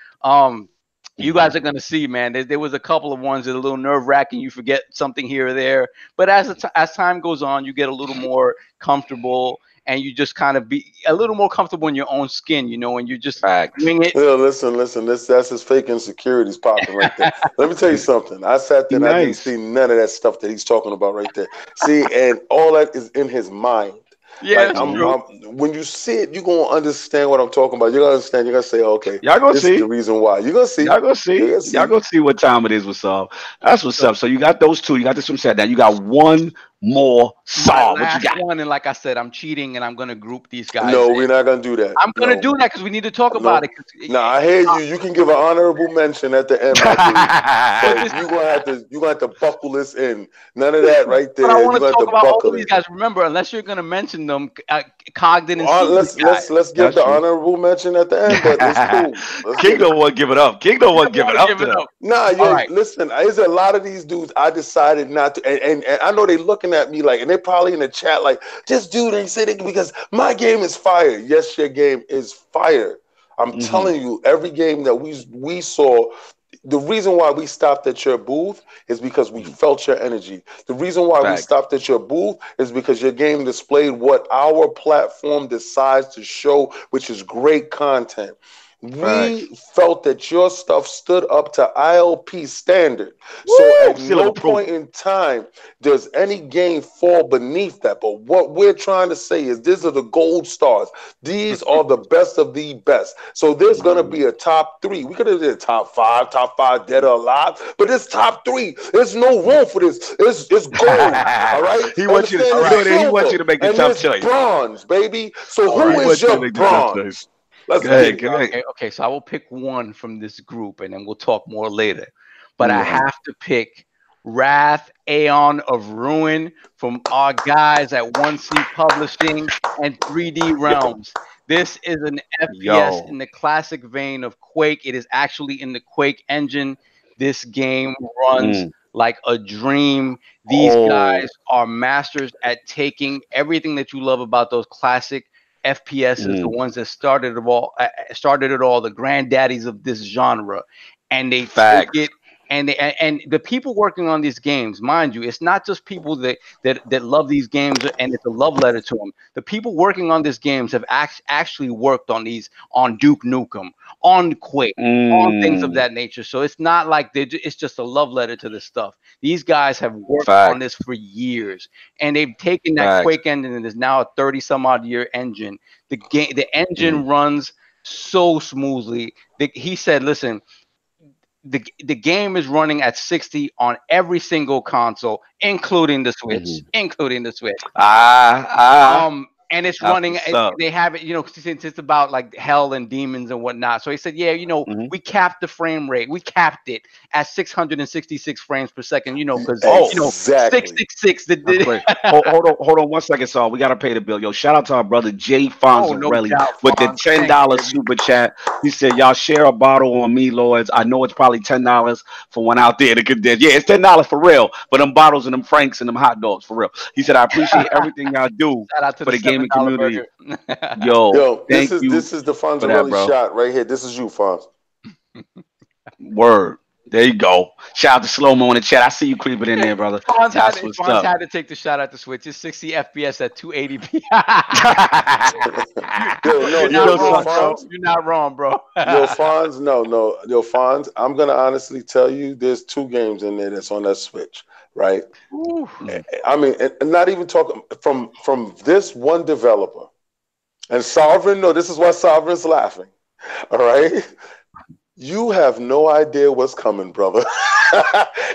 [SPEAKER 2] You guys are gonna see, man. There was a couple of ones that are a little nerve-wracking. You forget something here or there, but as time goes on, you get a little more comfortable, and you just kind of be a little more comfortable in your own skin, you know, and you just doing it.
[SPEAKER 3] Yeah, listen. That's his fake insecurities popping right there. Let me tell you something. I sat there and I didn't see none of that stuff that he's talking about right there. See, and all that is in his mind.
[SPEAKER 2] Yeah,
[SPEAKER 3] like, when you see it, you're going to understand what I'm talking about. You're going to understand. You're going to say, okay,
[SPEAKER 1] y'all gonna see
[SPEAKER 3] is the reason why. You're going to see.
[SPEAKER 1] Y'all going to see. Y'all going to see what time it is with Solve. That's what's up. So you got those two. You got this from set. Now you got one more
[SPEAKER 2] My
[SPEAKER 1] Saw. What you
[SPEAKER 2] last
[SPEAKER 1] got?
[SPEAKER 2] one, and like I said, I'm cheating, and I'm gonna group these guys
[SPEAKER 3] No,
[SPEAKER 2] in.
[SPEAKER 3] we're not gonna do that.
[SPEAKER 2] I'm gonna
[SPEAKER 3] No,
[SPEAKER 2] do that because we need to talk about
[SPEAKER 3] no.
[SPEAKER 2] it.
[SPEAKER 3] Nah, I hear you. You can give an honorable mention at the end, my dude. But you gonna have to buckle this in. None of that right
[SPEAKER 2] But I
[SPEAKER 3] there.
[SPEAKER 2] want
[SPEAKER 3] You
[SPEAKER 2] to
[SPEAKER 3] gonna have
[SPEAKER 2] talk
[SPEAKER 3] to
[SPEAKER 2] about all of
[SPEAKER 3] buckle
[SPEAKER 2] these
[SPEAKER 3] it.
[SPEAKER 2] guys. Remember, unless you're gonna mention them, Cog didn't see these guys.
[SPEAKER 3] Let's give
[SPEAKER 1] That's
[SPEAKER 3] the
[SPEAKER 1] true.
[SPEAKER 3] honorable mention at the end, but it's cool. Let's
[SPEAKER 1] King
[SPEAKER 3] get it.
[SPEAKER 1] don't want to give it up. King don't
[SPEAKER 2] You
[SPEAKER 1] want to
[SPEAKER 2] don't
[SPEAKER 1] give it
[SPEAKER 2] want to
[SPEAKER 1] up
[SPEAKER 2] give
[SPEAKER 1] to
[SPEAKER 2] it
[SPEAKER 1] them.
[SPEAKER 2] up.
[SPEAKER 3] Nah,
[SPEAKER 2] All
[SPEAKER 3] yo,
[SPEAKER 2] right.
[SPEAKER 3] listen, there's a lot of these dudes I decided not to, and I know they looking at me like, and they're probably in the chat like, this dude ain't sitting because my game is fire. Yes, your game is fire. I'm
[SPEAKER 1] Mm-hmm.
[SPEAKER 3] telling you, every game that we saw, the reason why we stopped at your booth is because we felt your energy. The reason why we
[SPEAKER 1] Facts.
[SPEAKER 3] stopped at your booth is because your game displayed what our platform decides to show, which is great content. We
[SPEAKER 1] Facts.
[SPEAKER 3] felt that your stuff stood up to ILP standard. So
[SPEAKER 1] Woo!
[SPEAKER 3] at
[SPEAKER 1] Seal of
[SPEAKER 3] no point
[SPEAKER 1] approval.
[SPEAKER 3] in time does any game fall beneath that. But what we're trying to say is these are the gold stars. These are the best of the best. So there's gonna
[SPEAKER 1] Mm-hmm.
[SPEAKER 3] be a top three. We could have did top five dead or alive, but it's top three. There's no room for this. It's gold. All right.
[SPEAKER 1] He wants you to,
[SPEAKER 3] Understand?
[SPEAKER 2] All
[SPEAKER 3] It's
[SPEAKER 1] you know
[SPEAKER 2] right.
[SPEAKER 1] that he wants
[SPEAKER 3] silver
[SPEAKER 1] you to make the
[SPEAKER 3] and
[SPEAKER 1] tough
[SPEAKER 3] there's
[SPEAKER 1] choice.
[SPEAKER 3] bronze, baby. So
[SPEAKER 2] All
[SPEAKER 1] He
[SPEAKER 3] who
[SPEAKER 2] right.
[SPEAKER 3] is
[SPEAKER 1] wants you to
[SPEAKER 3] your
[SPEAKER 1] make the tough
[SPEAKER 3] bronze?
[SPEAKER 1] choice.
[SPEAKER 3] Let's
[SPEAKER 1] Go
[SPEAKER 3] get
[SPEAKER 1] ahead,
[SPEAKER 3] it.
[SPEAKER 1] go ahead.
[SPEAKER 2] Okay. So I will pick one from this group, and then we'll talk more later. But I
[SPEAKER 1] Mm-hmm.
[SPEAKER 2] have to pick Wrath Aeon of Ruin from our guys at 1C Publishing and 3D Realms. This is an FPS
[SPEAKER 1] Yo.
[SPEAKER 2] in the classic vein of Quake. It is actually in the Quake engine. This game runs
[SPEAKER 1] Mm.
[SPEAKER 2] like a dream. These
[SPEAKER 1] Oh.
[SPEAKER 2] guys are masters at taking everything that you love about those classic FPS, the
[SPEAKER 1] Mm.
[SPEAKER 2] ones that started it all, the granddaddies of this genre, and they take
[SPEAKER 1] Facts.
[SPEAKER 2] it. And the people working on these games, mind you, it's not just people that love these games and it's a love letter to them. The people working on these games have actually worked on Duke Nukem, on Quake, on things of
[SPEAKER 1] Mm.
[SPEAKER 2] that nature. So it's not like it's just a love letter to this stuff. These guys have worked on
[SPEAKER 1] Facts.
[SPEAKER 2] this for years, and they've taken that
[SPEAKER 1] Facts.
[SPEAKER 2] Quake engine and is now a 30 some odd year engine. The
[SPEAKER 1] Mm.
[SPEAKER 2] engine runs so smoothly. He said, "Listen, the game is running at 60 on every single console, including the Switch,
[SPEAKER 1] Mm-hmm.
[SPEAKER 2] including the Switch."
[SPEAKER 1] Ah.
[SPEAKER 2] And it's
[SPEAKER 1] That's
[SPEAKER 2] running.
[SPEAKER 1] what's up.
[SPEAKER 2] They have it, since it's about like hell and demons and whatnot. So he said, "Yeah,
[SPEAKER 1] Mm-hmm.
[SPEAKER 2] we capped the frame rate. We capped it at 666 frames per second. Because
[SPEAKER 1] Oh,
[SPEAKER 2] 666.
[SPEAKER 1] that's great. Hold on 1 second, Saul. We gotta pay the bill. Yo, shout out to our brother Jay
[SPEAKER 2] Oh, no
[SPEAKER 1] Fonzarelli
[SPEAKER 2] doubt,
[SPEAKER 1] with the
[SPEAKER 2] Fonz.
[SPEAKER 1] ten
[SPEAKER 2] Thank you,
[SPEAKER 1] dollars
[SPEAKER 2] baby.
[SPEAKER 1] super chat. He said, "Y'all share a bottle on me, Lords. I know it's probably $10 for one out there to condemn. Yeah, it's $10 for real. For them bottles and them franks and them hot dogs for real." He said, "I appreciate everything y'all do
[SPEAKER 2] Shout out to
[SPEAKER 1] for
[SPEAKER 2] the
[SPEAKER 1] the gaming
[SPEAKER 2] $7
[SPEAKER 1] community."
[SPEAKER 2] burger.
[SPEAKER 1] Yo,
[SPEAKER 3] Yo, this
[SPEAKER 1] thank
[SPEAKER 3] is
[SPEAKER 1] you
[SPEAKER 3] this is the
[SPEAKER 1] for that,
[SPEAKER 3] Fonzarelli
[SPEAKER 1] bro.
[SPEAKER 3] shot right here. This is you, Fonz.
[SPEAKER 1] Word. There you go. Shout out to Slow Mo in the chat. I see you creeping in there, brother. That's what's
[SPEAKER 2] Fonz
[SPEAKER 1] up.
[SPEAKER 2] had to take the shot at the Switch. It's 60 FPS at 280p.
[SPEAKER 3] Yo, no,
[SPEAKER 2] You're
[SPEAKER 1] You
[SPEAKER 2] not
[SPEAKER 3] yo,
[SPEAKER 1] know
[SPEAKER 3] yo,
[SPEAKER 2] wrong,
[SPEAKER 1] something?
[SPEAKER 2] bro.
[SPEAKER 3] Fonz.
[SPEAKER 2] You're not wrong, bro.
[SPEAKER 3] Yo, Fonz, no, yo, Fonz, I'm gonna honestly tell you, there's two games in there that's on that Switch, right?
[SPEAKER 2] Ooh.
[SPEAKER 1] Mm.
[SPEAKER 3] I mean, and not even talking from this one developer. And Sovereign, no, this is why Sovereign's laughing. All right, you have no idea what's coming, brother.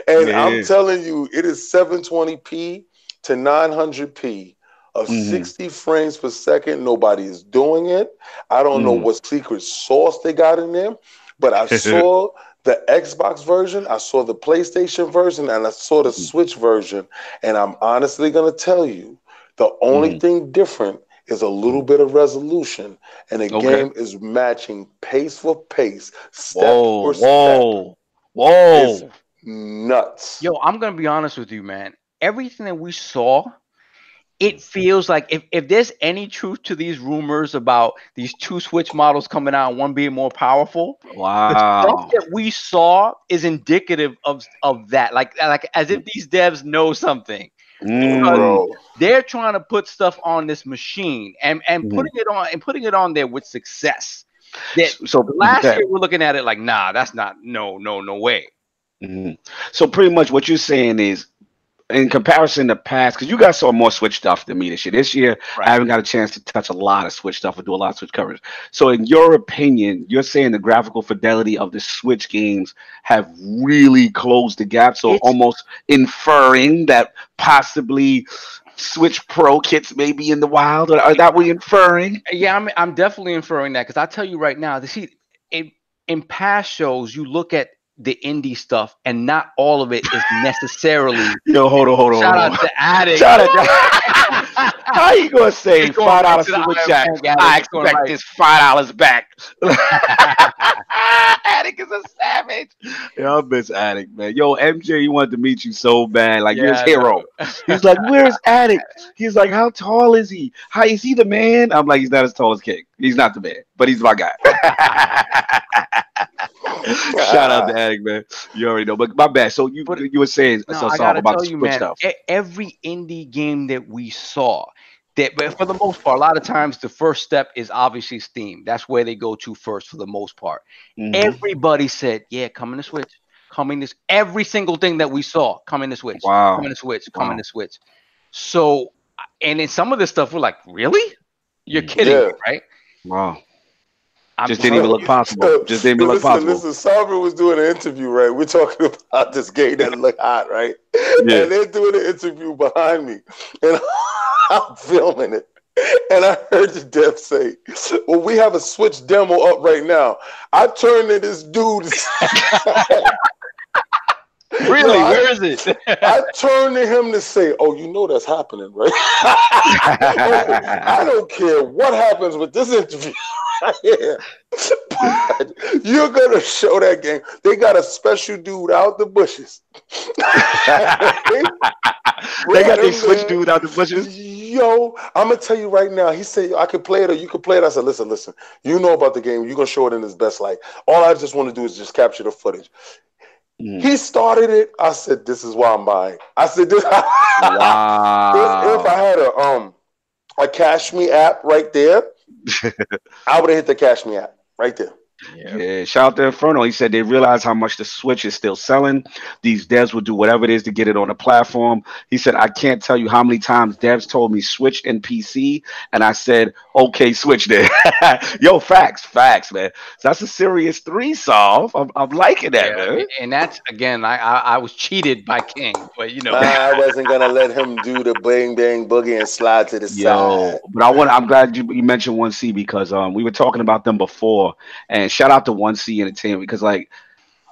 [SPEAKER 3] And I'm
[SPEAKER 1] Yeah.
[SPEAKER 3] telling you, it is 720p to 900p of
[SPEAKER 1] Mm-hmm.
[SPEAKER 3] 60 frames per second. Nobody is doing it. I don't know
[SPEAKER 1] Mm.
[SPEAKER 3] what secret sauce they got in there, but I saw the Xbox version, I saw the PlayStation version, and I saw the Switch version. And I'm honestly going to tell you, the only
[SPEAKER 1] Mm-hmm.
[SPEAKER 3] thing different is a little bit of resolution, and the
[SPEAKER 1] Okay.
[SPEAKER 3] game is matching pace for pace, step
[SPEAKER 1] Whoa,
[SPEAKER 3] for step.
[SPEAKER 1] whoa,
[SPEAKER 3] It's
[SPEAKER 1] whoa.
[SPEAKER 3] nuts.
[SPEAKER 2] Yo, I'm gonna be honest with you, man. Everything that we saw, it feels like if there's any truth to these rumors about these two Switch models coming out and one being more powerful, the stuff
[SPEAKER 1] Wow.
[SPEAKER 2] that we saw is indicative of that. Like as if these devs know something.
[SPEAKER 3] Oh,
[SPEAKER 2] Because
[SPEAKER 1] Mm.
[SPEAKER 3] bro.
[SPEAKER 2] they're trying to put stuff on this machine and
[SPEAKER 1] Mhm.
[SPEAKER 2] putting it on there with success. That
[SPEAKER 1] So,
[SPEAKER 2] last
[SPEAKER 1] that,
[SPEAKER 2] year we're looking at it like, nah, that's not no way.
[SPEAKER 1] mhm. So pretty much what you're saying is in comparison to past, because you guys saw more Switch stuff than me this year. This year, I
[SPEAKER 2] Right.
[SPEAKER 1] haven't got a chance to touch a lot of Switch stuff or do a lot of Switch coverage. So, in your opinion, you're saying the graphical fidelity of the Switch games have really closed the gap. So,
[SPEAKER 2] It's
[SPEAKER 1] almost inferring that possibly Switch Pro kits may be in the wild. Or are that what you're inferring?
[SPEAKER 2] Yeah, I'm definitely inferring that because I tell you right now, see, in past shows, you look at the indie stuff, and not all of it is necessarily.
[SPEAKER 1] Yo, hold on, hold on,
[SPEAKER 2] Shout
[SPEAKER 1] hold
[SPEAKER 2] out
[SPEAKER 1] on.
[SPEAKER 2] to Addict.
[SPEAKER 1] Shout out How you gonna say
[SPEAKER 2] It's going right
[SPEAKER 1] $5
[SPEAKER 2] to the
[SPEAKER 1] super
[SPEAKER 2] ILP,
[SPEAKER 1] chat?
[SPEAKER 2] Addict.
[SPEAKER 1] I
[SPEAKER 2] It's going
[SPEAKER 1] expect
[SPEAKER 2] right.
[SPEAKER 1] this $5 back. Attic is a savage. Yo, I miss Attic, man. Yo, MJ, he wanted to meet you so bad. Like, you're his
[SPEAKER 2] Yeah, I know.
[SPEAKER 1] hero. He's like, where's Attic? He's like, how tall is he? How is he the man? I'm like, he's not as tall as King. He's not the man, but he's my guy. Shout out to Attic, man. You already know. But my bad. So you
[SPEAKER 2] But
[SPEAKER 1] you were saying
[SPEAKER 2] no,
[SPEAKER 1] so
[SPEAKER 2] I
[SPEAKER 1] Solve
[SPEAKER 2] gotta
[SPEAKER 1] about
[SPEAKER 2] tell
[SPEAKER 1] the
[SPEAKER 2] you,
[SPEAKER 1] Switch
[SPEAKER 2] man,
[SPEAKER 1] stuff.
[SPEAKER 2] every indie game that we saw, but for the most part, a lot of times the first step is obviously Steam. That's where they go to first for the most part.
[SPEAKER 1] Mhm.
[SPEAKER 2] Everybody said, yeah, coming to Switch, coming this, every single thing that we saw, coming to Switch,
[SPEAKER 1] Wow.
[SPEAKER 2] coming to Switch, coming
[SPEAKER 1] Wow.
[SPEAKER 2] to Switch. So, and in some of this stuff, we're like, really? You're
[SPEAKER 1] Mm.
[SPEAKER 2] kidding me,
[SPEAKER 3] Yeah.
[SPEAKER 2] right?
[SPEAKER 1] Wow.
[SPEAKER 2] I'm
[SPEAKER 1] Just didn't even
[SPEAKER 3] So,
[SPEAKER 1] look possible.
[SPEAKER 3] so,
[SPEAKER 1] Just didn't
[SPEAKER 3] so
[SPEAKER 1] even look possible.
[SPEAKER 3] listen. Sabra was doing an interview, right? We're talking about this game that look hot, right?
[SPEAKER 1] Yeah.
[SPEAKER 3] And they're doing an interview behind me, and I'm filming it. And I heard the dev say, "Well, we have a Switch demo up right now." I turned to this dude.
[SPEAKER 2] really,
[SPEAKER 3] Yo,
[SPEAKER 2] where is it?
[SPEAKER 3] I turned to him to say, "Oh, you know that's happening, right?" Oh, I don't care what happens with this interview. Yeah. But you're gonna show that game. They got a special dude out the bushes.
[SPEAKER 1] They got their Switch dude out the bushes.
[SPEAKER 3] Yo, I'm gonna tell you right now. He said I could play it or you could play it. I said, listen. You know about the game. You're gonna show it in its best light. All I just want to do is just capture the footage.
[SPEAKER 1] Mm.
[SPEAKER 3] He started it. I said, this is why I'm buying. I said, this.
[SPEAKER 1] Wow.
[SPEAKER 3] If I had a Cash Me app right there, I would have hit the Cash Me app right there.
[SPEAKER 1] Yeah, shout out to Inferno. He said they realize how much the Switch is still selling. These devs will do whatever it is to get it on the platform. He said, I can't tell you how many times devs told me Switch and PC, and I said, okay, Switch then. Yo, facts, man. So that's a serious three solve. I'm liking that,
[SPEAKER 2] Yeah,
[SPEAKER 1] man.
[SPEAKER 2] and that's again, I was cheated by King, but you know,
[SPEAKER 3] I wasn't gonna let him do the bang bang boogie and slide to the
[SPEAKER 1] Yo,
[SPEAKER 3] side.
[SPEAKER 1] but I'm glad you mentioned 1C because we were talking about them before, and shout out to 1C Entertainment because like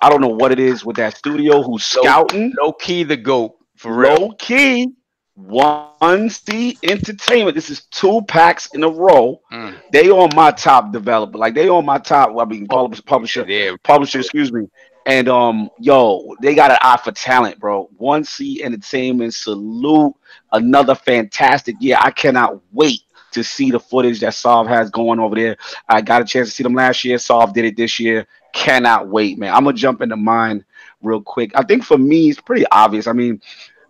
[SPEAKER 1] I don't know what it is with that studio who's
[SPEAKER 2] low
[SPEAKER 1] scouting
[SPEAKER 2] low key the GOAT for real.
[SPEAKER 1] low key 1C Entertainment. This is 2 PAX in a row.
[SPEAKER 2] Mm.
[SPEAKER 1] They on my top developer, like they on my top. I mean,
[SPEAKER 2] Oh,
[SPEAKER 1] publisher,
[SPEAKER 2] yeah,
[SPEAKER 1] excuse me. And yo, they got an eye for talent, bro. 1C Entertainment, salute. Another fantastic year. I cannot wait to see the footage that Solve has going over there. I got a chance to see them last year. Solve did it this year. Cannot wait, man. I'm gonna jump into mine real quick. I think for me, it's pretty obvious. I mean,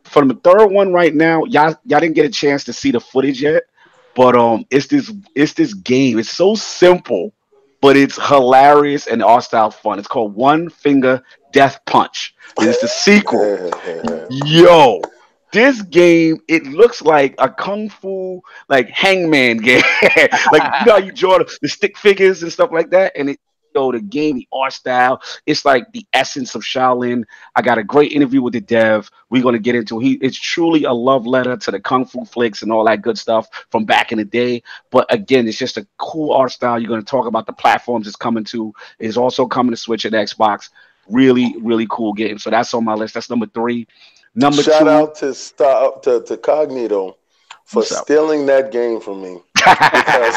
[SPEAKER 1] from the third one right now, y'all didn't get a chance to see the footage yet, but it's this game. It's so simple, but it's hilarious and all style fun. It's called One Finger Death Punch. It's the sequel. Yo, this game, it looks like a kung fu like hangman game. Like you know how you draw the stick figures and stuff like that, and the game, the art style, it's like the essence of Shaolin. I got a great interview with the dev. We're gonna get into it's truly a love letter to the kung fu flicks and all that good stuff from back in the day. But again, it's just a cool art style. You're gonna talk about the platforms it's coming to. It's also coming to Switch and Xbox. Really, really cool game. So that's on my list. That's number 3. Number
[SPEAKER 3] Shout
[SPEAKER 1] 2.
[SPEAKER 3] out to Cognito for
[SPEAKER 1] What's up?
[SPEAKER 3] stealing that game from me. Because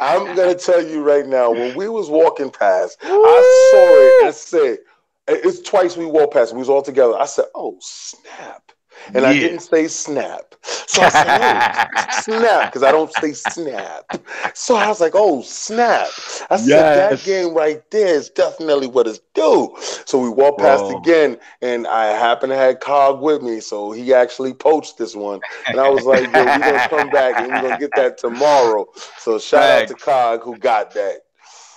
[SPEAKER 3] I'm gonna tell you right now, when we was walking past, I saw it and I said, it's twice we walked past. We was all together. I said, "Oh snap!" And I
[SPEAKER 1] Yeah.
[SPEAKER 3] didn't say snap. So I said, "Oh snap," because I don't say snap. So I was like, "Oh snap!" I said, "That
[SPEAKER 1] Yes.
[SPEAKER 3] game right there is definitely what it's due." So we walked past
[SPEAKER 1] Bro.
[SPEAKER 3] again, and I happened to have Cog with me, so he actually poached this one. And I was like, "Yo, we're gonna come back and we're gonna get that tomorrow." So shout out to
[SPEAKER 1] Facts.
[SPEAKER 3] Cog who got that.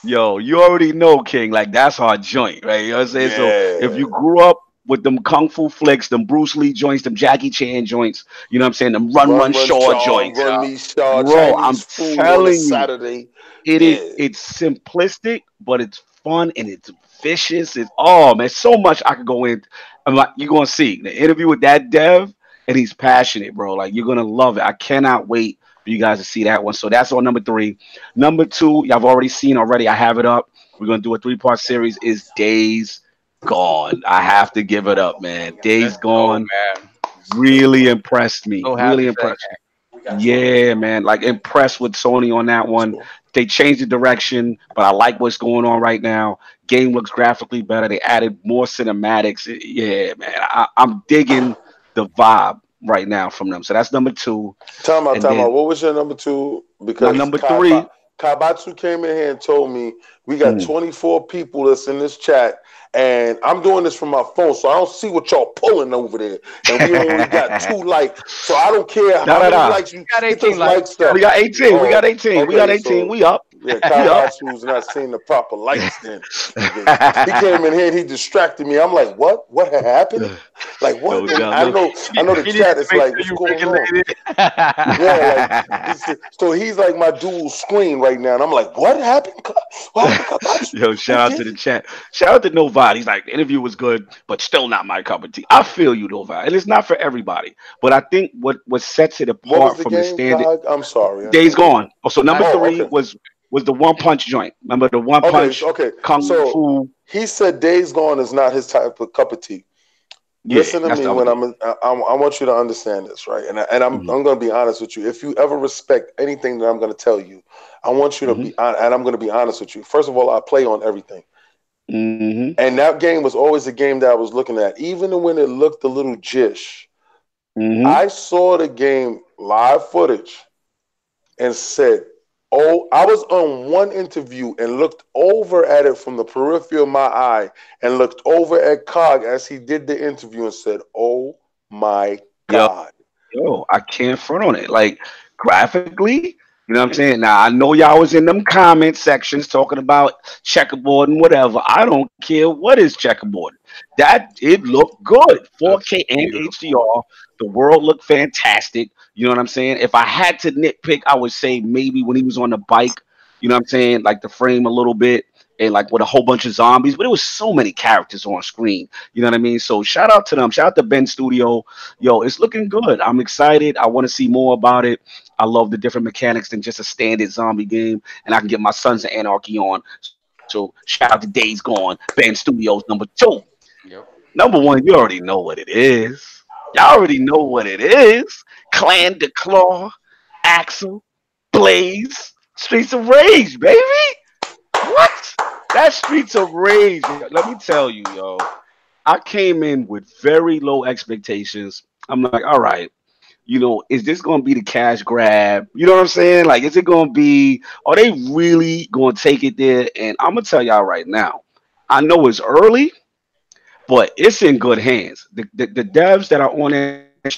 [SPEAKER 1] Yo, you already know, King. Like that's our joint, right? You know what I'm saying? So if
[SPEAKER 3] Yeah.
[SPEAKER 1] you grew up with them kung fu flicks, them Bruce Lee joints, them Jackie Chan joints. You know what I'm saying? Them
[SPEAKER 3] Run, run,
[SPEAKER 1] Shaw
[SPEAKER 3] Shaw,
[SPEAKER 1] joints,
[SPEAKER 3] run me, Shaw,
[SPEAKER 1] bro.
[SPEAKER 3] Chinese
[SPEAKER 1] I'm
[SPEAKER 3] food on a
[SPEAKER 1] telling you.
[SPEAKER 3] Saturday.
[SPEAKER 1] It is,
[SPEAKER 3] Yeah.
[SPEAKER 1] it's simplistic, but it's fun and it's vicious. It's, oh man, so much I could go in. I'm like, you're gonna see the interview with that dev, and he's passionate, bro. Like, you're gonna love it. I cannot wait for you guys to see that one. So that's on number three. Number two, y'all have already seen already. I have it up. We're gonna do a three-part series. Is Days Gone. I have to give it up, man.
[SPEAKER 2] Let's
[SPEAKER 1] Days
[SPEAKER 2] go,
[SPEAKER 1] Gone
[SPEAKER 2] man.
[SPEAKER 1] really impressed me.
[SPEAKER 2] So
[SPEAKER 1] Really
[SPEAKER 2] happy for that
[SPEAKER 1] impressed. Yeah, man. Like, impressed with Sony on that one. They changed the direction, but I like what's going on right now. Game looks graphically better. They added more cinematics. Yeah, man. I'm digging the vibe right now from them. So that's number two.
[SPEAKER 3] Time out,
[SPEAKER 1] And
[SPEAKER 3] time
[SPEAKER 1] then
[SPEAKER 3] out. What was your number two?
[SPEAKER 1] now
[SPEAKER 3] Because
[SPEAKER 1] number three.
[SPEAKER 3] Kabatsu came in here and told me we got
[SPEAKER 1] Mm.
[SPEAKER 3] 24 people that's in this chat, and I'm doing this from my phone, so I don't see what y'all pulling over there. And we only got 2 likes, so I don't care
[SPEAKER 1] Da
[SPEAKER 3] how
[SPEAKER 1] da
[SPEAKER 3] many
[SPEAKER 1] da.
[SPEAKER 3] likes you
[SPEAKER 2] got
[SPEAKER 3] get
[SPEAKER 2] 18
[SPEAKER 3] those
[SPEAKER 2] likes.
[SPEAKER 3] likes up.
[SPEAKER 1] We got 18. We got
[SPEAKER 3] Oh,
[SPEAKER 1] 18. We got
[SPEAKER 3] okay,
[SPEAKER 1] 18.
[SPEAKER 3] so
[SPEAKER 1] We up.
[SPEAKER 3] yeah,
[SPEAKER 1] We up.
[SPEAKER 3] Kabatsu's not seeing the proper likes then. He came in here and he distracted me. I'm like, what? What had happened? Like
[SPEAKER 1] Yo,
[SPEAKER 3] what?
[SPEAKER 1] we
[SPEAKER 3] And
[SPEAKER 1] got a
[SPEAKER 3] I
[SPEAKER 1] little.
[SPEAKER 3] know the
[SPEAKER 2] He needs
[SPEAKER 3] chat
[SPEAKER 2] to
[SPEAKER 3] is
[SPEAKER 2] make
[SPEAKER 3] like,
[SPEAKER 2] sure
[SPEAKER 3] what's
[SPEAKER 2] you
[SPEAKER 3] going on?
[SPEAKER 2] regulate
[SPEAKER 3] Yeah,
[SPEAKER 2] it.
[SPEAKER 3] like so he's like my dual screen right now, and I'm like, what happened? What happened, Kabatsu?
[SPEAKER 1] Yo, shout
[SPEAKER 3] Who
[SPEAKER 1] out to
[SPEAKER 3] did
[SPEAKER 1] the
[SPEAKER 3] it?
[SPEAKER 1] chat. Shout out to Novad. He's like, the interview was good, but still not my cup of tea. I feel you, Novad. And it's not for everybody. But I think what sets it
[SPEAKER 3] What was
[SPEAKER 1] apart
[SPEAKER 3] the
[SPEAKER 1] from the
[SPEAKER 3] game,
[SPEAKER 1] standard
[SPEAKER 3] Cog? I'm sorry.
[SPEAKER 1] Days Gone. Oh, so number
[SPEAKER 3] Oh,
[SPEAKER 1] three
[SPEAKER 3] okay.
[SPEAKER 1] was the one punch joint. Remember the one
[SPEAKER 3] Okay,
[SPEAKER 1] punch
[SPEAKER 3] okay.
[SPEAKER 1] kung
[SPEAKER 3] So
[SPEAKER 1] fu?
[SPEAKER 3] he said Days Gone is not his type of cup of tea.
[SPEAKER 1] Yeah,
[SPEAKER 3] Listen to
[SPEAKER 1] that's
[SPEAKER 3] me
[SPEAKER 1] the other
[SPEAKER 3] when
[SPEAKER 1] dude.
[SPEAKER 3] I want you to understand this, right?
[SPEAKER 1] Hmm.
[SPEAKER 3] I'm going to be honest with you. If you ever respect anything that I'm going to tell you, I want you to
[SPEAKER 1] Hmm.
[SPEAKER 3] be and I'm going to be honest with you. First of all, I play on everything.
[SPEAKER 1] Hmm.
[SPEAKER 3] And that game was always a game that I was looking at, even when it looked a little jish.
[SPEAKER 1] Hmm.
[SPEAKER 3] I saw the game live footage and said, "Oh, I was on one interview and looked over at it from the periphery of my eye and looked over at Cog as he did the interview and said, "Oh my
[SPEAKER 1] Yo,
[SPEAKER 3] God."
[SPEAKER 1] I can't front on it. Like, graphically, you know what I'm saying? Now I know y'all was in them comment sections talking about checkerboard and whatever. I don't care what is checkerboard. That it looked good.
[SPEAKER 2] Looks
[SPEAKER 1] 4K and
[SPEAKER 2] beautiful.
[SPEAKER 1] HDR. The world looked fantastic. You know what I'm saying? If I had to nitpick, I would say maybe when he was on the bike, you know what I'm saying? Like the frame a little bit and like with a whole bunch of zombies, but it was so many characters on screen. You know what I mean? So shout out to them. Shout out to Ben Studio. Yo, it's looking good. I'm excited. I want to see more about it. I love the different mechanics than just a standard zombie game, and I can get my Sons of Anarchy on. So shout out to Days Gone, Band Studios number two.
[SPEAKER 2] Yep.
[SPEAKER 1] Number one, you already know what it is. Y'all already know what it is. Clan de Claw, Axel, Blaze, Streets of Rage, baby. What? That's Streets of Rage. Let me tell you, yo. I came in with very low expectations. I'm like, all right, is this going to be the cash grab? You know what I'm saying? Like, is it going to be, are they really going to take it there? And I'm going to tell y'all right now, I know it's early, but it's in good hands. The devs that are on it, shout out to,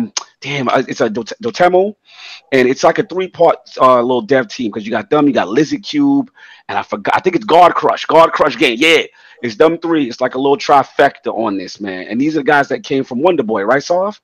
[SPEAKER 1] damn, it's a Dotemu, and it's like a three-part little dev team because you got them, you got Lizard Cube, and I forgot. I think it's Guard Crush game. Yeah, it's them three. It's like a little trifecta on this, man. And these are guys that came from Wonder Boy, right, Soft?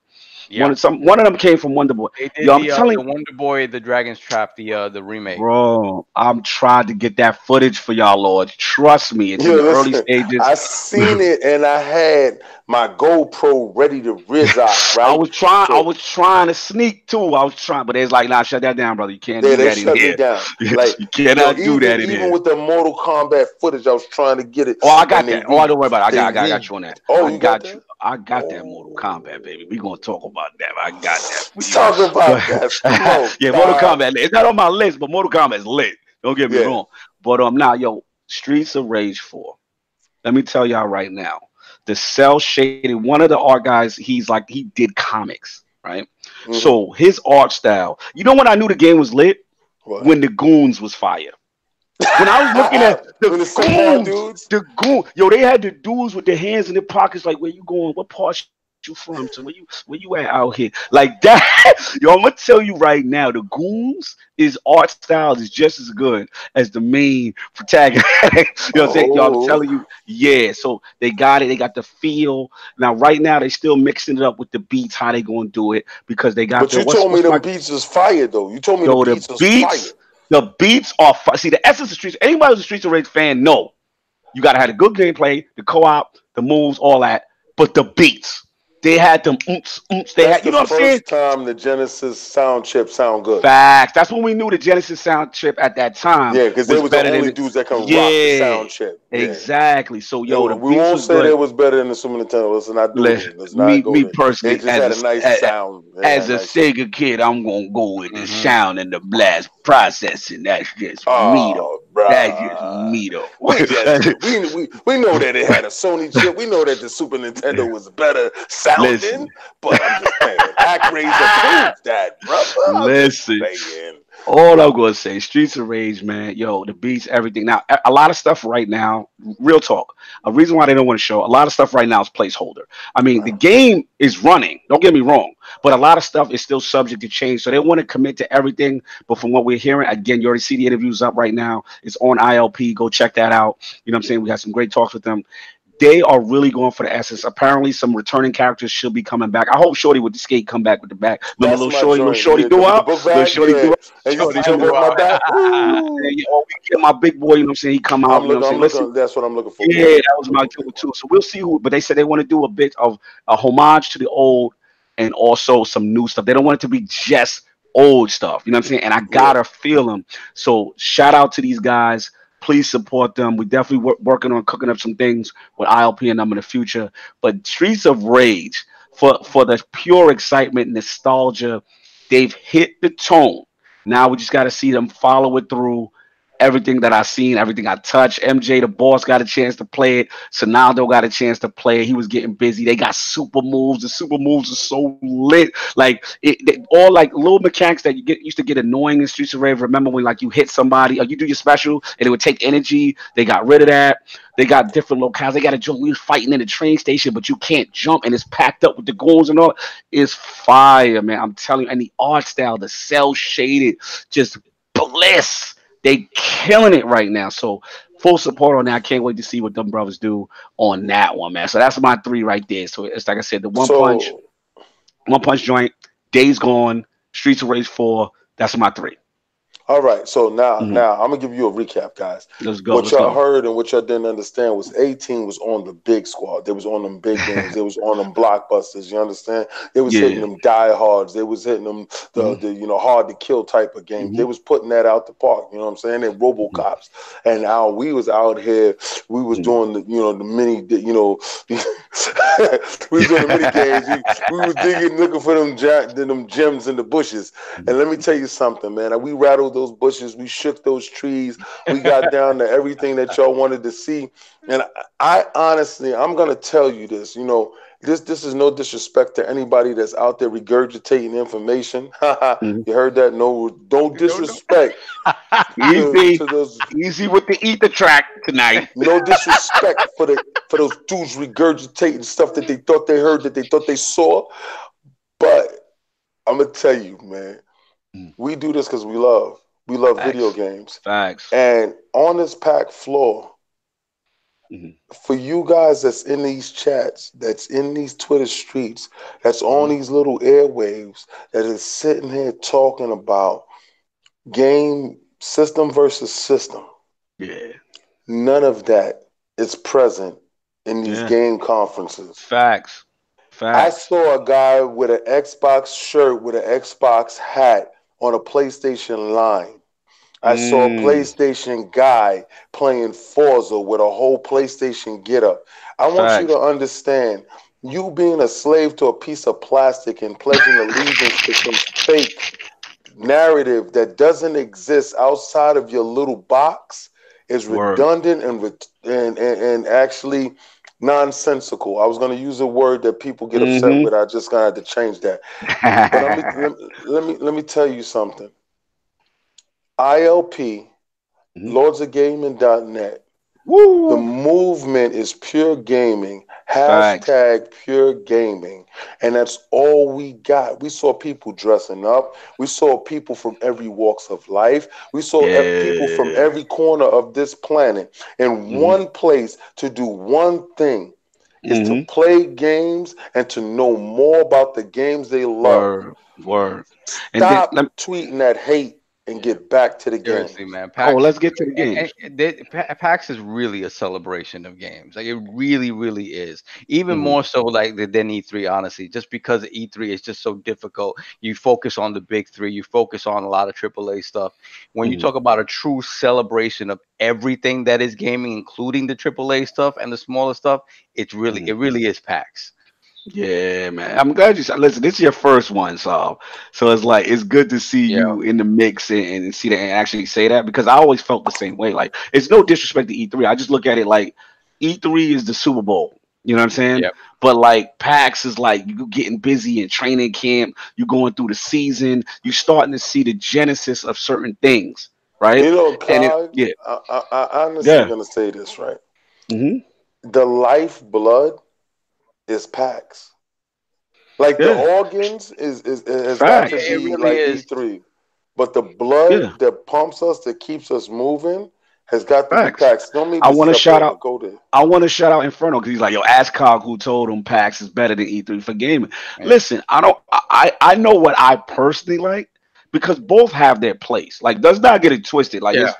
[SPEAKER 2] Yeah.
[SPEAKER 1] One of them came from Wonder Boy.
[SPEAKER 2] They did
[SPEAKER 1] Yo, I'm
[SPEAKER 2] the
[SPEAKER 1] telling
[SPEAKER 2] Wonder Boy, the Dragon's Trap, the remake.
[SPEAKER 1] bro, I'm trying to get that footage for y'all, Lord. Trust me, it's
[SPEAKER 3] Yeah,
[SPEAKER 1] in the early
[SPEAKER 3] listen,
[SPEAKER 1] stages.
[SPEAKER 3] I seen it and I had my GoPro ready to rizz
[SPEAKER 1] I
[SPEAKER 3] right?
[SPEAKER 1] was trying. I
[SPEAKER 3] So
[SPEAKER 1] was trying to sneak too. I was trying, but it's like, nah, shut that down, brother. You can't
[SPEAKER 3] yeah,
[SPEAKER 1] do
[SPEAKER 3] they
[SPEAKER 1] that in
[SPEAKER 3] shut me
[SPEAKER 1] here.
[SPEAKER 3] down. Like,
[SPEAKER 1] You cannot do that in
[SPEAKER 3] even
[SPEAKER 1] here.
[SPEAKER 3] with the Mortal Kombat footage, I was trying to get it
[SPEAKER 1] Oh, I
[SPEAKER 3] and
[SPEAKER 1] got that. Oh, don't worry about it. I got you on that.
[SPEAKER 3] oh,
[SPEAKER 1] I
[SPEAKER 3] you got
[SPEAKER 1] got
[SPEAKER 3] that?
[SPEAKER 1] you. I got that Mortal Kombat,
[SPEAKER 3] Oh,
[SPEAKER 1] baby. We gonna talk about that. I got that for you.
[SPEAKER 3] talk
[SPEAKER 1] But
[SPEAKER 3] about that. Come on,
[SPEAKER 1] yeah, Mortal
[SPEAKER 3] God.
[SPEAKER 1] Kombat. It's not on my list, but Mortal Kombat is lit. Don't get me
[SPEAKER 3] Yeah.
[SPEAKER 1] wrong. But now, yo, Streets of Rage 4. Let me tell y'all right now. The cell shaded, one of the art guys, he did comics, right?
[SPEAKER 3] Mm-hmm.
[SPEAKER 1] So his art style, when I knew the game was lit?
[SPEAKER 3] What?
[SPEAKER 1] When the goons was fire. When I was looking at the
[SPEAKER 3] When the Super Hard
[SPEAKER 1] goons,
[SPEAKER 3] dudes?
[SPEAKER 1] yo, they had the dudes with their hands in their pockets, like, where you going? What part you from? So where you at out here? Like that. Yo, I'm gonna tell you right now, the Goons is art styles is just as good as the main protagonist. You know what I'm saying? Yo, I'm
[SPEAKER 3] Oh,
[SPEAKER 1] telling you, yeah. So they got it, they got the feel. Now, right now, they still mixing it up with the beats, how they gonna do it, because they got
[SPEAKER 3] but
[SPEAKER 1] the
[SPEAKER 3] you told me
[SPEAKER 1] what's
[SPEAKER 3] them
[SPEAKER 1] my
[SPEAKER 3] beats is fire though. You told me the
[SPEAKER 1] yo,
[SPEAKER 3] beats is fire.
[SPEAKER 1] the beats are see the essence of streets. Anybody who's a Streets of Rage fan, know you gotta have a good gameplay, the co-op, the moves, all that. But the beats, they had them oomph, oomph. They
[SPEAKER 3] That's
[SPEAKER 1] had, you
[SPEAKER 3] the
[SPEAKER 1] know what I'm saying?
[SPEAKER 3] first time the Genesis sound chip sound good.
[SPEAKER 1] Facts. That's when we knew the Genesis sound chip at that time
[SPEAKER 3] Yeah, because they
[SPEAKER 1] was
[SPEAKER 3] was the
[SPEAKER 1] better
[SPEAKER 3] only
[SPEAKER 1] than
[SPEAKER 3] dudes that can rock the
[SPEAKER 1] yeah,
[SPEAKER 3] sound chip. Yeah.
[SPEAKER 1] exactly. So yo, the
[SPEAKER 3] We
[SPEAKER 1] beats
[SPEAKER 3] won't
[SPEAKER 1] was
[SPEAKER 3] say they
[SPEAKER 1] good.
[SPEAKER 3] was better than the Super Nintendo. Let's not do it
[SPEAKER 1] Listen,
[SPEAKER 3] then. Let's not go
[SPEAKER 1] me
[SPEAKER 3] there. They
[SPEAKER 1] personally,
[SPEAKER 3] just had a nice sound. They had
[SPEAKER 1] as
[SPEAKER 3] a
[SPEAKER 1] a
[SPEAKER 3] nice sound.
[SPEAKER 1] Sega kid, I'm gonna go with the
[SPEAKER 2] Hmm.
[SPEAKER 1] sound and the blast processing. That's just me though.
[SPEAKER 3] Oh,
[SPEAKER 1] That's just
[SPEAKER 3] bruh.
[SPEAKER 1] me though.
[SPEAKER 3] We know that it had a Sony chip. We know that the Super Nintendo was better
[SPEAKER 1] Listen,
[SPEAKER 3] sounding, but I'm just saying. Acraze approved that, brother. I'm just
[SPEAKER 1] listen.
[SPEAKER 3] saying.
[SPEAKER 1] All I'm gonna say, Streets of Rage, man. Yo, the beats, everything. Now, a lot of stuff right now. Real talk. A reason why they don't want to show a lot of stuff right now is placeholder. I mean, the game is running. Don't get me wrong, but a lot of stuff is still subject to change. So they want to commit to everything. But from what we're hearing, again, you already see the interviews up right now. It's on ILP. Go check that out. You know what I'm saying? We had some great talks with them. They are really going for the essence. Apparently, some returning characters should be coming back. I hope Shorty with the skate come back with the back. Remember
[SPEAKER 3] That's my
[SPEAKER 1] little
[SPEAKER 3] joint.
[SPEAKER 1] Shorty
[SPEAKER 3] Yeah,
[SPEAKER 1] do
[SPEAKER 3] with the
[SPEAKER 1] up,
[SPEAKER 3] book
[SPEAKER 1] little
[SPEAKER 3] bag,
[SPEAKER 1] Shorty
[SPEAKER 3] yeah.
[SPEAKER 1] do up.
[SPEAKER 3] And used to
[SPEAKER 2] Shorty
[SPEAKER 3] jump
[SPEAKER 2] do
[SPEAKER 3] off my
[SPEAKER 2] up.
[SPEAKER 3] back.
[SPEAKER 1] Yeah,
[SPEAKER 3] Ooh.
[SPEAKER 1] yeah, oh, we get my big boy, you know what I'm saying? He come out, you know what I'm saying?
[SPEAKER 3] I'm
[SPEAKER 1] Listen,
[SPEAKER 3] looking. That's what I'm looking for.
[SPEAKER 1] yeah,
[SPEAKER 3] Big
[SPEAKER 1] that
[SPEAKER 3] one.
[SPEAKER 1] was
[SPEAKER 3] I'm
[SPEAKER 1] my
[SPEAKER 3] looking for
[SPEAKER 1] killer
[SPEAKER 3] big
[SPEAKER 1] too.
[SPEAKER 3] one.
[SPEAKER 1] So we'll see who, but they said they want to do a bit of a homage to the old and also some new stuff. They don't want it to be just old stuff, you know what I'm saying? And I
[SPEAKER 3] Yeah.
[SPEAKER 1] gotta feel them. So shout out to these guys. Please support them. We definitely working on cooking up some things with ILP and them in the future. But Streets of Rage, for the pure excitement, nostalgia, they've hit the tone. Now we just got to see them follow it through. Everything that I seen, everything I touched. MJ, the boss, got a chance to play it. Sonaldo got a chance to play it. He was getting busy. They got super moves. The super moves are so lit. Like all like little mechanics that you get used to get annoying in Streets of Rage. Remember when like you hit somebody or you do your special and it would take energy? They got rid of that. They got different locales. They got a joke. We was fighting in the train station, but you can't jump and it's packed up with the goons and all. It's fire, man. I'm telling you. And the art style, the cell shaded, just bliss. They killing it right now. So full support on that. I can't wait to see what them brothers do on that one, man. So that's my three right there. So it's like I said, the
[SPEAKER 3] So
[SPEAKER 1] one punch joint, Days Gone, Streets of Rage 4. That's my three.
[SPEAKER 3] all right, so now
[SPEAKER 1] Mhm.
[SPEAKER 3] now I'm gonna give you a recap, guys.
[SPEAKER 1] Let's go.
[SPEAKER 3] What
[SPEAKER 1] Let's
[SPEAKER 3] y'all
[SPEAKER 1] go.
[SPEAKER 3] heard and what y'all didn't understand was 18 was on the big squad. They was on them big games. They was on them blockbusters. You understand? They was hitting
[SPEAKER 1] Yeah.
[SPEAKER 3] them diehards. They was hitting them
[SPEAKER 1] Mhm.
[SPEAKER 3] the hard to kill type of games. They
[SPEAKER 1] Mhm.
[SPEAKER 3] was putting that out the park. You know what I'm saying? And
[SPEAKER 1] Mhm.
[SPEAKER 3] RoboCops. And now we was out here. We was
[SPEAKER 1] Mhm.
[SPEAKER 3] doing the mini. We was doing the mini games. We was digging, looking for them gems in the bushes. And let me tell you something, man. We rattled those bushes. We shook those trees. We got down to everything that y'all wanted to see. And I honestly, I'm gonna tell you this. This is no disrespect to anybody that's out there regurgitating information.
[SPEAKER 1] Mhm.
[SPEAKER 3] You heard that? No
[SPEAKER 2] No, no.
[SPEAKER 3] disrespect
[SPEAKER 1] Easy.
[SPEAKER 3] to those.
[SPEAKER 1] Easy with the ether track tonight.
[SPEAKER 3] No disrespect for those dudes regurgitating stuff that they thought they heard, that they thought they saw. But I'm gonna tell you, man.
[SPEAKER 1] Mhm.
[SPEAKER 3] We do this because we love. We love video
[SPEAKER 1] Facts.
[SPEAKER 3] games.
[SPEAKER 1] Facts.
[SPEAKER 3] And on this packed floor,
[SPEAKER 1] Mhm.
[SPEAKER 3] for you guys that's in these chats, that's in these Twitter streets, that's on
[SPEAKER 1] Mhm.
[SPEAKER 3] these little airwaves, that is sitting here talking about game system versus system,
[SPEAKER 1] Yeah.
[SPEAKER 3] none of that is present in these
[SPEAKER 1] Yeah.
[SPEAKER 3] game conferences.
[SPEAKER 1] Facts.
[SPEAKER 3] I
[SPEAKER 1] Facts.
[SPEAKER 3] saw a guy with an Xbox shirt with an Xbox hat on a PlayStation line. I saw a
[SPEAKER 1] Mm.
[SPEAKER 3] PlayStation guy playing Forza with a whole PlayStation get up. I want you
[SPEAKER 1] Facts.
[SPEAKER 3] to understand, you being a slave to a piece of plastic and pledging allegiance to some fake narrative that doesn't exist outside of your little box is
[SPEAKER 1] Word.
[SPEAKER 3] redundant and actually nonsensical. I was going to use a word that people get upset
[SPEAKER 1] Mm-hmm.
[SPEAKER 3] with. I just gonna have to change that. But let me tell you something. ILP,
[SPEAKER 1] Mhm.
[SPEAKER 3] lordsofgaming.net, the
[SPEAKER 1] Woo.
[SPEAKER 3] movement is pure gaming,
[SPEAKER 1] Facts.
[SPEAKER 3] Hashtag pure gaming. And that's all we got. We saw people dressing up. We saw people from every walks of life. We saw people from
[SPEAKER 1] Yeah.
[SPEAKER 3] every corner of this planet in
[SPEAKER 1] Hmm.
[SPEAKER 3] one place to do one thing is to
[SPEAKER 1] Hmm.
[SPEAKER 3] play games and to know more about the games they love.
[SPEAKER 1] Word. Word. And then
[SPEAKER 3] Stop tweeting that hate and get back to the
[SPEAKER 2] Seriously,
[SPEAKER 3] games.
[SPEAKER 2] man.
[SPEAKER 1] oh,
[SPEAKER 2] PAX
[SPEAKER 1] let's get to the games.
[SPEAKER 2] PAX is really a celebration of games. Like it really, really is. Even
[SPEAKER 1] Hmm.
[SPEAKER 2] more so like than E3, honestly. Just because E3 is just so difficult. You focus on the big three. You focus on a lot of AAA stuff. When you
[SPEAKER 1] Hmm.
[SPEAKER 2] talk about a true celebration of everything that is gaming, including the AAA stuff and the smaller stuff, it really is PAX.
[SPEAKER 1] Yeah, man. I'm glad you said. Listen, this is your first one, so it's like it's good to see
[SPEAKER 2] Yeah,
[SPEAKER 1] you in the mix and see that and actually say that because I always felt the same way. Like it's no disrespect to E3. I just look at it like E3 is the Super Bowl. You know what I'm saying?
[SPEAKER 2] yeah.
[SPEAKER 1] But like PAX is like you getting busy in training camp. You going through the season. You starting to see the genesis of certain things, right?
[SPEAKER 3] You know,
[SPEAKER 1] And it,
[SPEAKER 3] Cog,
[SPEAKER 1] yeah,
[SPEAKER 3] I honestly
[SPEAKER 1] yeah,
[SPEAKER 3] gonna say this, right?
[SPEAKER 1] hmm,
[SPEAKER 3] The lifeblood is PAX. Like the
[SPEAKER 1] yeah,
[SPEAKER 3] organs is has got to
[SPEAKER 1] facts,
[SPEAKER 2] It
[SPEAKER 3] be
[SPEAKER 2] really
[SPEAKER 3] like
[SPEAKER 2] is.
[SPEAKER 3] E3, but the
[SPEAKER 1] yeah,
[SPEAKER 3] blood that pumps us, that keeps us moving, has got to be
[SPEAKER 1] facts.
[SPEAKER 3] PAX. Don't mean
[SPEAKER 1] I
[SPEAKER 3] to
[SPEAKER 1] want to
[SPEAKER 3] step
[SPEAKER 1] shout
[SPEAKER 3] over.
[SPEAKER 1] out.
[SPEAKER 3] Go there.
[SPEAKER 1] I want to shout out Inferno because he's like, yo, ask Cog who told him PAX is better than E3 for gaming.
[SPEAKER 2] Yeah,
[SPEAKER 1] Listen, I don't, I know what I personally like because both have their place. Like, does not get it twisted. Like,
[SPEAKER 2] yeah.
[SPEAKER 1] it's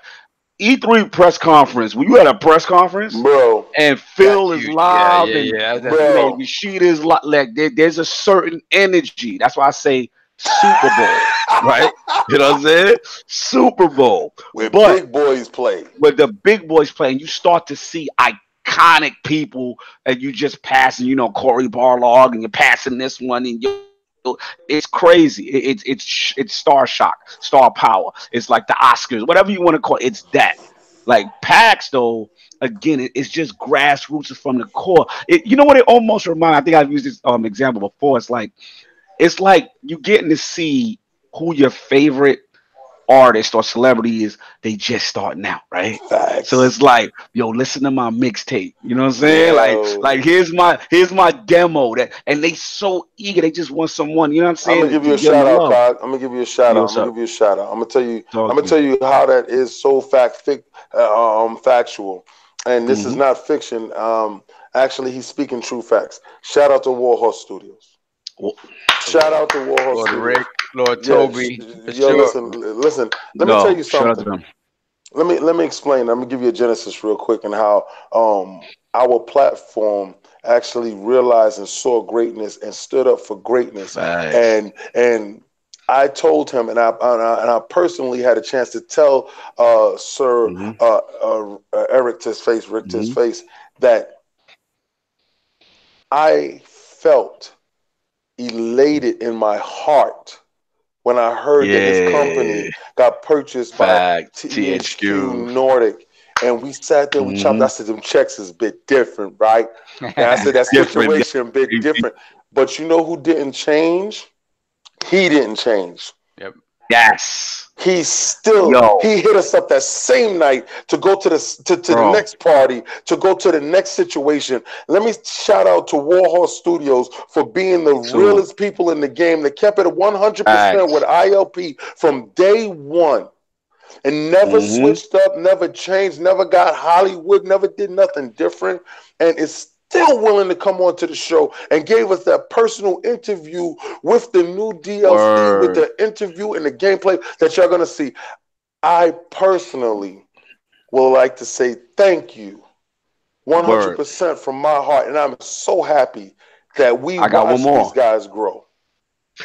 [SPEAKER 1] E3 press conference. When you at a press conference
[SPEAKER 3] Bro,
[SPEAKER 1] and
[SPEAKER 2] That's
[SPEAKER 1] Phil is
[SPEAKER 2] huge. Yeah,
[SPEAKER 1] live
[SPEAKER 2] yeah,
[SPEAKER 1] and
[SPEAKER 2] yeah. That's
[SPEAKER 1] you know
[SPEAKER 2] amazing.
[SPEAKER 3] bro.
[SPEAKER 1] Rashida is like there's a certain energy. That's why I say Super Bowl, right? You know what I'm saying? Super Bowl.
[SPEAKER 3] Where
[SPEAKER 1] But
[SPEAKER 3] big boys play.
[SPEAKER 1] when the big boys playing, you start to see iconic people, and you just passing, Corey Barlog, and you're passing this one, and it's crazy. It's star shock, star power. It's like the Oscars, whatever you want to call it. It's that. Like PAX though, again, it's just grassroots. It's from the core. You know what it almost reminds. I think I've used this example before. It's like you getting to see who your favorite artist or celebrity is, they just starting out, right? So
[SPEAKER 3] Facts.
[SPEAKER 1] it's like, yo, listen to my mixtape. You know what I'm saying? Like
[SPEAKER 3] Yo,
[SPEAKER 1] here's my demo that, and they so eager, they just want someone. You know what I'm
[SPEAKER 3] I'm gonna
[SPEAKER 1] saying?
[SPEAKER 3] give
[SPEAKER 1] To
[SPEAKER 3] you a
[SPEAKER 1] give them
[SPEAKER 3] shout
[SPEAKER 1] the
[SPEAKER 3] out,
[SPEAKER 1] love.
[SPEAKER 3] Cog. I'm gonna give you a shout
[SPEAKER 1] Yo,
[SPEAKER 3] out. I'm
[SPEAKER 1] what's
[SPEAKER 3] gonna
[SPEAKER 1] up?
[SPEAKER 3] give you a shout out. I'm gonna tell you. I'm
[SPEAKER 1] Talk
[SPEAKER 3] gonna
[SPEAKER 1] to me.
[SPEAKER 3] tell you how that is so factual, and this is
[SPEAKER 1] Hmm.
[SPEAKER 3] not fiction. Actually, he's speaking true facts. Shout out to Warhorse Studios.
[SPEAKER 1] Well,
[SPEAKER 3] Shout out to Warhorse
[SPEAKER 2] Lord Rick,
[SPEAKER 3] Studios.
[SPEAKER 2] Lord
[SPEAKER 3] Yeah,
[SPEAKER 2] Toby, for
[SPEAKER 3] yo,
[SPEAKER 2] sure.
[SPEAKER 3] listen. Let me tell
[SPEAKER 1] yo,
[SPEAKER 3] you
[SPEAKER 1] shout out to
[SPEAKER 3] something.
[SPEAKER 1] them.
[SPEAKER 3] Let me explain. Let me give you a genesis real quick and how our platform actually realized and saw greatness and stood up for greatness.
[SPEAKER 1] Facts.
[SPEAKER 3] And I told him, and I personally had a chance to tell Sir
[SPEAKER 1] Hmm.
[SPEAKER 3] Eric to his face, Rick to his
[SPEAKER 1] Hmm.
[SPEAKER 3] face, that I felt elated in my heart when I heard that his
[SPEAKER 1] Yeah.
[SPEAKER 3] company got purchased by
[SPEAKER 1] Facts.
[SPEAKER 3] THQ
[SPEAKER 1] THQ.
[SPEAKER 3] Nordic. And we sat there, we chopped. I
[SPEAKER 1] Hmm.
[SPEAKER 3] said, them checks is a bit different, right? And I said, that
[SPEAKER 1] Different.
[SPEAKER 3] situation a bit different. But you know who didn't change? He didn't change.
[SPEAKER 2] Yep.
[SPEAKER 1] Yes.
[SPEAKER 3] He
[SPEAKER 1] Yo,
[SPEAKER 3] hit us up that same night to go to the
[SPEAKER 1] bro.
[SPEAKER 3] next party, to go to the next situation. Let me shout out to Warhorse Studios for being the
[SPEAKER 1] Too.
[SPEAKER 3] realest people in the game that kept it 100% with
[SPEAKER 1] Facts.
[SPEAKER 3] ILP from day one and never
[SPEAKER 1] Hmm.
[SPEAKER 3] switched up, never changed, never got Hollywood, never did nothing different, and is still willing to come on to the show and gave us that personal interview with the new DLC, with
[SPEAKER 1] Word.
[SPEAKER 3] the interview and the gameplay that y'all gonna see. I personally would like to say thank you
[SPEAKER 1] Word.
[SPEAKER 3] 100% from my heart, and I'm so happy that we
[SPEAKER 1] I got one
[SPEAKER 3] watch these
[SPEAKER 1] more.
[SPEAKER 3] guys grow.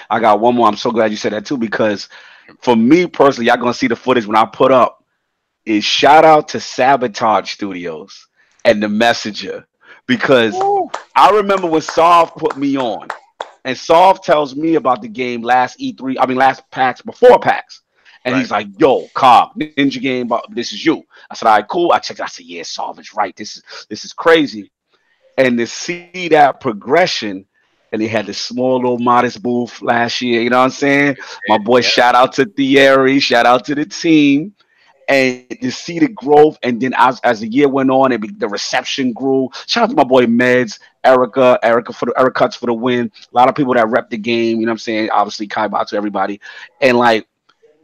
[SPEAKER 1] I got one more. I'm so glad you said that too, because for me personally, y'all gonna see the footage when I put up is shout out to Sabotage Studios and the Messenger. Because
[SPEAKER 2] Woo.
[SPEAKER 1] I remember when Solve put me on, and Solve tells me about the game last E3, I mean last PAX, before PAX. And
[SPEAKER 2] Right.
[SPEAKER 1] he's like, yo, Cobb, Ninja Game, this is you. I said, all right, cool. I checked. I said, yeah, Solve is right. This is crazy. And to see that progression, and they had this small little modest booth last year. You know what I'm saying? My boy,
[SPEAKER 2] Yeah.
[SPEAKER 1] shout out to Thierry, shout out to the team. and to see the growth, and then as the year went on, the reception grew. Shout out to my boy Meds, Eric Cuts for the win. A lot of people that rep the game, you know what I'm saying? Obviously, Kai to everybody, and like,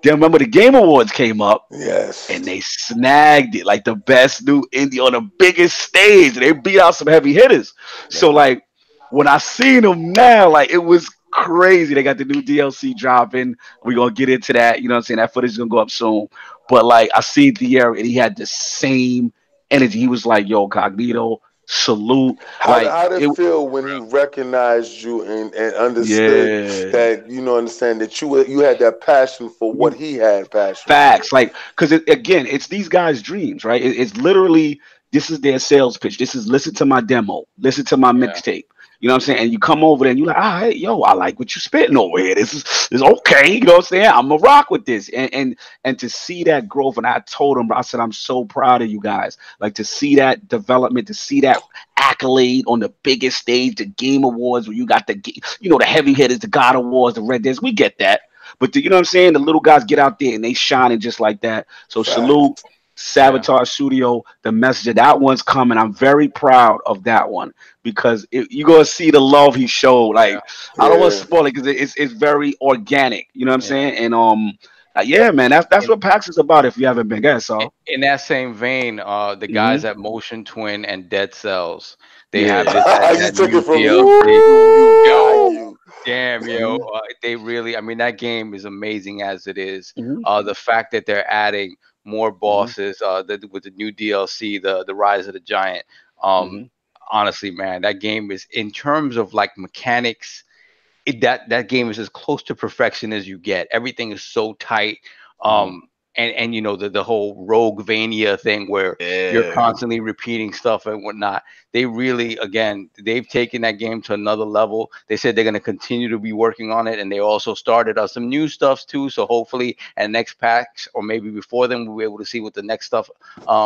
[SPEAKER 1] then remember the Game Awards came up
[SPEAKER 3] Yes.
[SPEAKER 1] and they snagged it like the best new indie on the biggest stage. They beat out some heavy hitters. So
[SPEAKER 3] Yeah.
[SPEAKER 1] like when I seen them now, like it was crazy. They got the new DLC dropping. We're gonna get into that. You know what I'm saying? That footage is gonna go up soon. But like I see Thierry and he had the same energy. He was like, yo, Cognito, salute. Like
[SPEAKER 3] How did it
[SPEAKER 1] it
[SPEAKER 3] feel when he recognized you and understood
[SPEAKER 1] yeah.
[SPEAKER 3] that understand that you had that passion for what he had passion for?
[SPEAKER 1] Facts, like, because again, it's these guys' dreams, right? It's literally this is their sales pitch. This is listen to my demo, listen to my
[SPEAKER 2] Yeah.
[SPEAKER 1] mixtape. You know what I'm saying? And you come over there and you're like, ah, hey, yo, I like what you spitting over here. This is okay. You know what I'm saying? I'm gonna rock with this. And to see that growth, and I told him, I said, I'm so proud of you guys. Like to see that development, to see that accolade on the biggest stage, the Game Awards, where you got the heavy hitters, the God Awards, the Red Deads. We get that. But you know what I'm saying? The little guys get out there and they shining just like that. So salute
[SPEAKER 3] Fact.
[SPEAKER 2] Yeah.
[SPEAKER 1] Sabotage Studio, the messenger. That one's coming. I'm very proud of that one because you're gonna see the love he showed.
[SPEAKER 2] Yeah.
[SPEAKER 1] Like I don't want to
[SPEAKER 3] Yeah.
[SPEAKER 1] spoil it because it's very organic. You know what I'm
[SPEAKER 2] Yeah.
[SPEAKER 1] saying? And yeah, man, that's
[SPEAKER 2] In,
[SPEAKER 1] what PAX is about. If you haven't been, guys, so
[SPEAKER 2] in that same vein, the
[SPEAKER 1] hmm
[SPEAKER 2] guys at Motion Twin and Dead Cells, they have
[SPEAKER 1] yeah.
[SPEAKER 3] You
[SPEAKER 2] that
[SPEAKER 3] took
[SPEAKER 2] new
[SPEAKER 3] it from me.
[SPEAKER 2] DLC.
[SPEAKER 3] You guy,
[SPEAKER 2] Yo,
[SPEAKER 3] you.
[SPEAKER 2] damn, yo,
[SPEAKER 1] hmm
[SPEAKER 2] they really. I mean, that game is amazing as it is.
[SPEAKER 1] hmm
[SPEAKER 2] The fact that they're adding more
[SPEAKER 1] hmm
[SPEAKER 2] bosses, with the new DLC, the Rise of the Giant. Um,
[SPEAKER 1] hmm
[SPEAKER 2] honestly, man, that game is in terms of like mechanics. That game is as close to perfection as you get. Everything is so tight.
[SPEAKER 1] hmm
[SPEAKER 2] And the whole Roguevania thing where you're
[SPEAKER 1] Yeah.
[SPEAKER 2] constantly repeating stuff and whatnot. They really, again, they've taken that game to another level. They said they're going to continue to be working on it, and they also started some new stuff too. So hopefully at next packs or maybe before then we'll be able to see what the next stuff,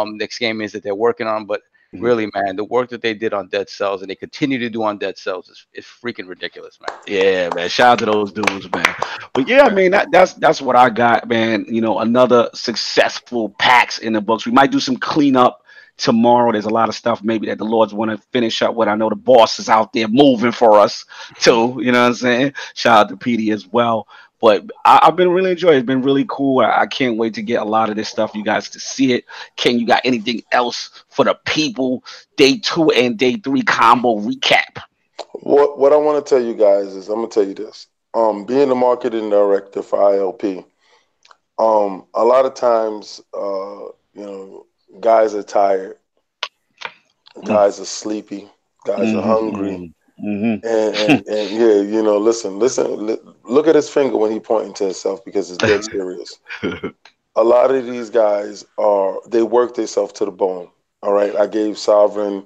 [SPEAKER 2] next game is that they're working on. But really, man, the work that they did on Dead Cells and they continue to do on Dead Cells is freaking ridiculous, man.
[SPEAKER 1] Yeah, man. Shout out to those dudes, man. But yeah, I mean that's what I got, man. Another successful PAX in the books. We might do some cleanup tomorrow. There's a lot of stuff maybe that the Lords want to finish up with. I know the boss is out there moving for us too. You know what I'm saying? Shout out to PD as well. But I've been really enjoying it. It's been really cool. I can't wait to get a lot of this stuff, you guys, to see it. Ken, you got anything else for the people? Day 2 and day 3 combo recap.
[SPEAKER 3] What I want to tell you guys is I'm gonna tell you this. Being the marketing director for ILP, a lot of times, guys are tired, guys are sleepy, guys are hungry,
[SPEAKER 1] Mm-hmm, mm-hmm.
[SPEAKER 3] and yeah, listen, look at his finger when he pointing to himself because it's dead serious. A lot of these guys they work themselves to the bone. All right, I gave Sovereign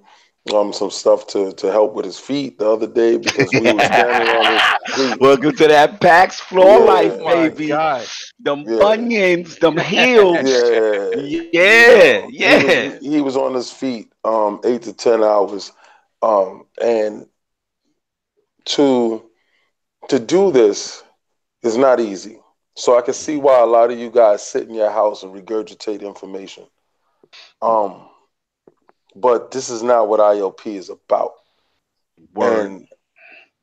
[SPEAKER 3] some stuff to help with his feet the other day because we were standing on his feet.
[SPEAKER 1] Welcome to that PAX floor
[SPEAKER 3] Yeah,
[SPEAKER 2] Oh
[SPEAKER 1] life,
[SPEAKER 2] my
[SPEAKER 1] baby.
[SPEAKER 2] God.
[SPEAKER 1] Them
[SPEAKER 3] yeah,
[SPEAKER 1] bunions, them heels.
[SPEAKER 3] yeah.
[SPEAKER 1] Yeah,
[SPEAKER 3] He
[SPEAKER 1] yeah.
[SPEAKER 3] he was on his feet 8 to 10 hours, and to to do this is not easy. So I can see why a lot of you guys sit in your house and regurgitate information. Um, but this is not what ILP is about.
[SPEAKER 1] Word.
[SPEAKER 3] And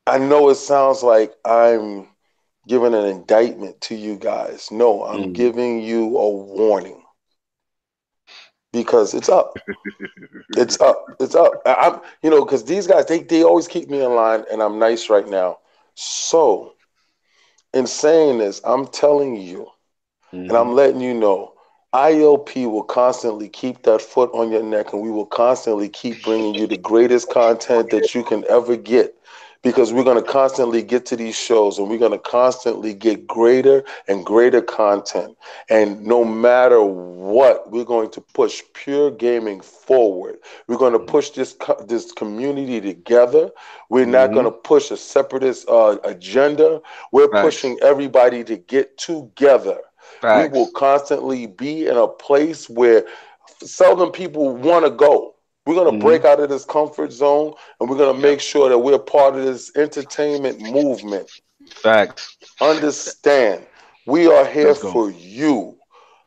[SPEAKER 3] I know it sounds like I'm giving an indictment to you guys. No, I'm
[SPEAKER 1] Mm.
[SPEAKER 3] giving you a warning because it's up. It's up. It's up. Because these guys, they always keep me in line, and I'm nice right now. So, in saying this, I'm telling you, and
[SPEAKER 1] Mm-hmm.
[SPEAKER 3] I'm letting you know, ILP will constantly keep that foot on your neck, and we will constantly keep bringing you the greatest content that you can ever get. Because we're going to constantly get to these shows and we're going to constantly get greater and greater content. And no matter what, we're going to push pure gaming forward. We're going to push this community together. We're not going
[SPEAKER 1] Mm-hmm.
[SPEAKER 3] to push a separatist agenda. We're
[SPEAKER 1] Facts.
[SPEAKER 3] pushing everybody to get together. We will
[SPEAKER 1] Facts.
[SPEAKER 3] constantly be in a place where seldom people want to go. We're going to
[SPEAKER 1] Mm-hmm.
[SPEAKER 3] break out of this comfort zone and we're going to
[SPEAKER 2] Yep.
[SPEAKER 3] make sure that we're part of this entertainment movement.
[SPEAKER 1] Facts.
[SPEAKER 3] Understand, we are here
[SPEAKER 1] Let's go.
[SPEAKER 3] for you.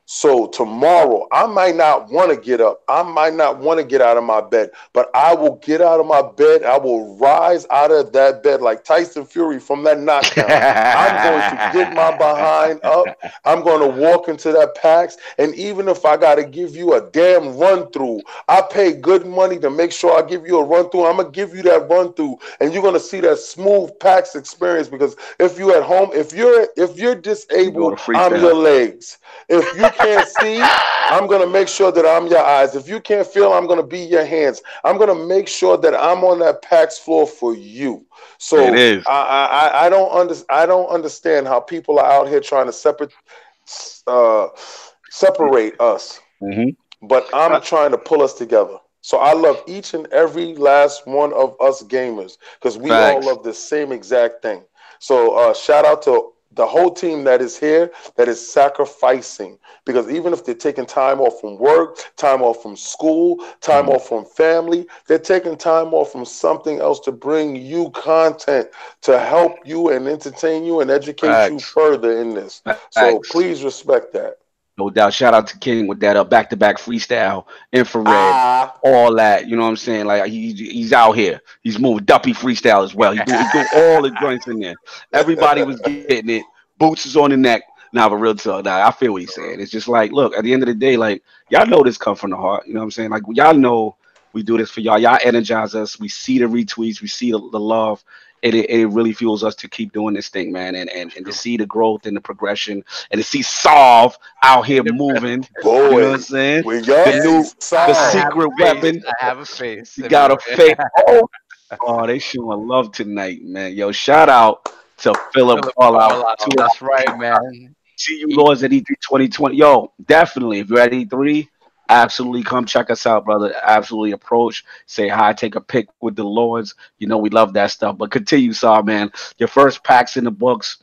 [SPEAKER 3] So tomorrow, I might not want to get up. I might not want to get out of my bed, but I will get out of my bed. I will rise out of that bed like Tyson Fury from that knockdown. I'm going to get my behind up. I'm going to walk into that PAX. And even if I got to give you a damn run through, I pay good money to make sure I give you a run through. I'm going to give you that run through. And you're going to see that smooth PAX experience, because if you're at home, if you're disabled, I'm your legs. If you can't see, I'm going to make sure that I'm your eyes. If you can't feel, I'm going to be your hands. I'm going to make sure that I'm on that PAX floor for you. So
[SPEAKER 1] it is.
[SPEAKER 3] I don't understand how people are out here trying to separate us. But I'm trying to pull us together. So I love each and every last one of us gamers, because we all love the same exact thing. So shout out to the whole team that is here, that is sacrificing, because even if they're taking time off from work, time off from school, time off from family, they're taking time off from something else to bring you content to help you and entertain you and educate you further in this. So please respect that.
[SPEAKER 1] No doubt. Shout out to King with that back-to-back freestyle, infrared, all that. You know what I'm saying? Like he's out here. He's moving Duppy freestyle as well. He do all the joints in there. Everybody was getting it. Boots is on the neck. Now, but real talk, now I feel what he's saying. It's just like, look, at the end of the day, like y'all know this come from the heart. You know what I'm saying? Like y'all know we do this for y'all. Y'all energize us. We see the retweets. We see the love. It really fuels us to keep doing this thing, man, and to see the growth and the progression, and to see Solve out here moving.
[SPEAKER 3] Boy,
[SPEAKER 1] you know what I'm saying? The secret weapon.
[SPEAKER 2] I have a face.
[SPEAKER 1] You got a face. Oh, they showing love tonight, man. Yo, shout out to Philip Carlisle.
[SPEAKER 2] That's right, man.
[SPEAKER 1] See you Lords at E3 2020. Yo, definitely. If you're at E3, absolutely come check us out, brother. Absolutely approach, say hi, take a pic with the Lords. You know we love that stuff. But continue, Saw, man. Your first PAX in the books.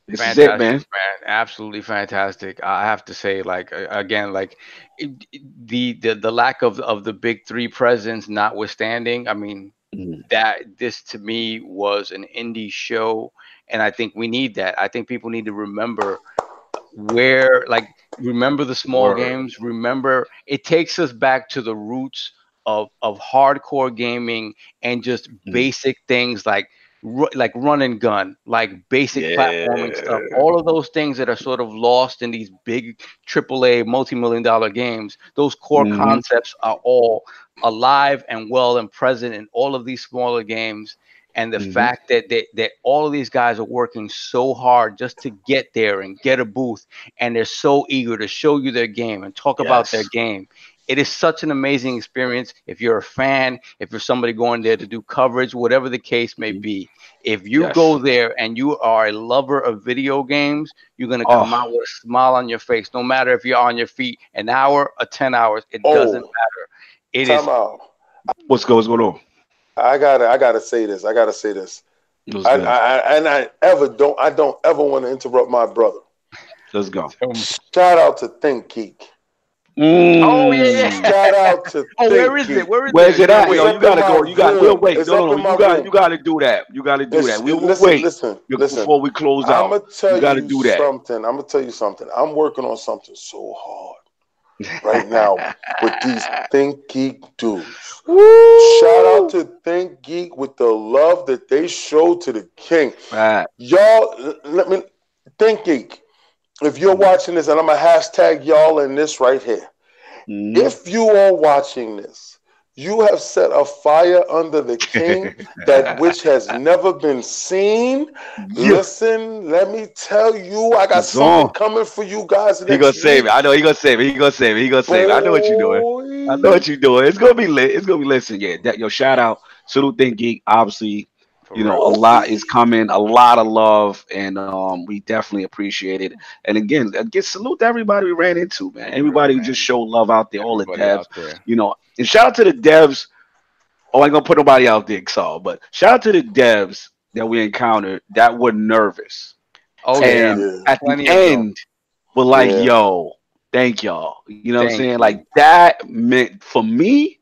[SPEAKER 1] This is it, man.
[SPEAKER 2] Absolutely fantastic. I have to say, like again, like the lack of the big three presence notwithstanding, I mean, that this to me was an indie show, and I think we need that. I think people need to remember remember the small games. Remember, it takes us back to the roots of hardcore gaming and just basic things like run and gun, like basic platforming stuff. All of those things that are sort of lost in these big AAA multi-million-dollar games. Those core concepts are all alive and well and present in all of these smaller games. And the fact that all of these guys are working so hard just to get there and get a booth, and they're so eager to show you their game and talk about their game. It is such an amazing experience. If you're a fan, if you're somebody going there to do coverage, whatever the case may be, if you go there and you are a lover of video games, you're going to come out with a smile on your face, no matter if you're on your feet an hour or 10 hours. It doesn't matter. It is.
[SPEAKER 1] What's going on?
[SPEAKER 3] I gotta say this. I don't ever want to interrupt my brother.
[SPEAKER 1] Let's go.
[SPEAKER 3] Shout out to Think Geek.
[SPEAKER 2] Oh yeah.
[SPEAKER 3] Shout out to
[SPEAKER 2] where is it?
[SPEAKER 1] Where's it at? Yo, you gotta go. We'll wait. No. You gotta do that. You gotta do that. We will wait. Listen. Before we close out.
[SPEAKER 3] I'm gonna tell you something. I'm working on something so hard right now with these Think Geek dudes. Shout out to Think Geek with the love that they show to the king. Y'all, let me Think Geek. If you're watching this, and I'm gonna hashtag y'all in this right here. If you are watching this, you have set a fire under the king that which has never been seen. Listen, let me tell you, I got something coming for you guys.
[SPEAKER 1] He gonna save it. I know he gonna save it. He gonna save it. I know what you're doing. It's gonna be lit. Listen, yo, shout out Salute Think Geek. Obviously, a lot is coming, a lot of love, and we definitely appreciate it. And again, salute to everybody we ran into, man. Everybody who just showed love out there, all the devs, and shout out to the devs. Oh, I ain't gonna put nobody out there, but shout out to the devs that we encountered that were nervous. At the end, we're like, yo, thank y'all. You know what I'm saying? Like that meant for me,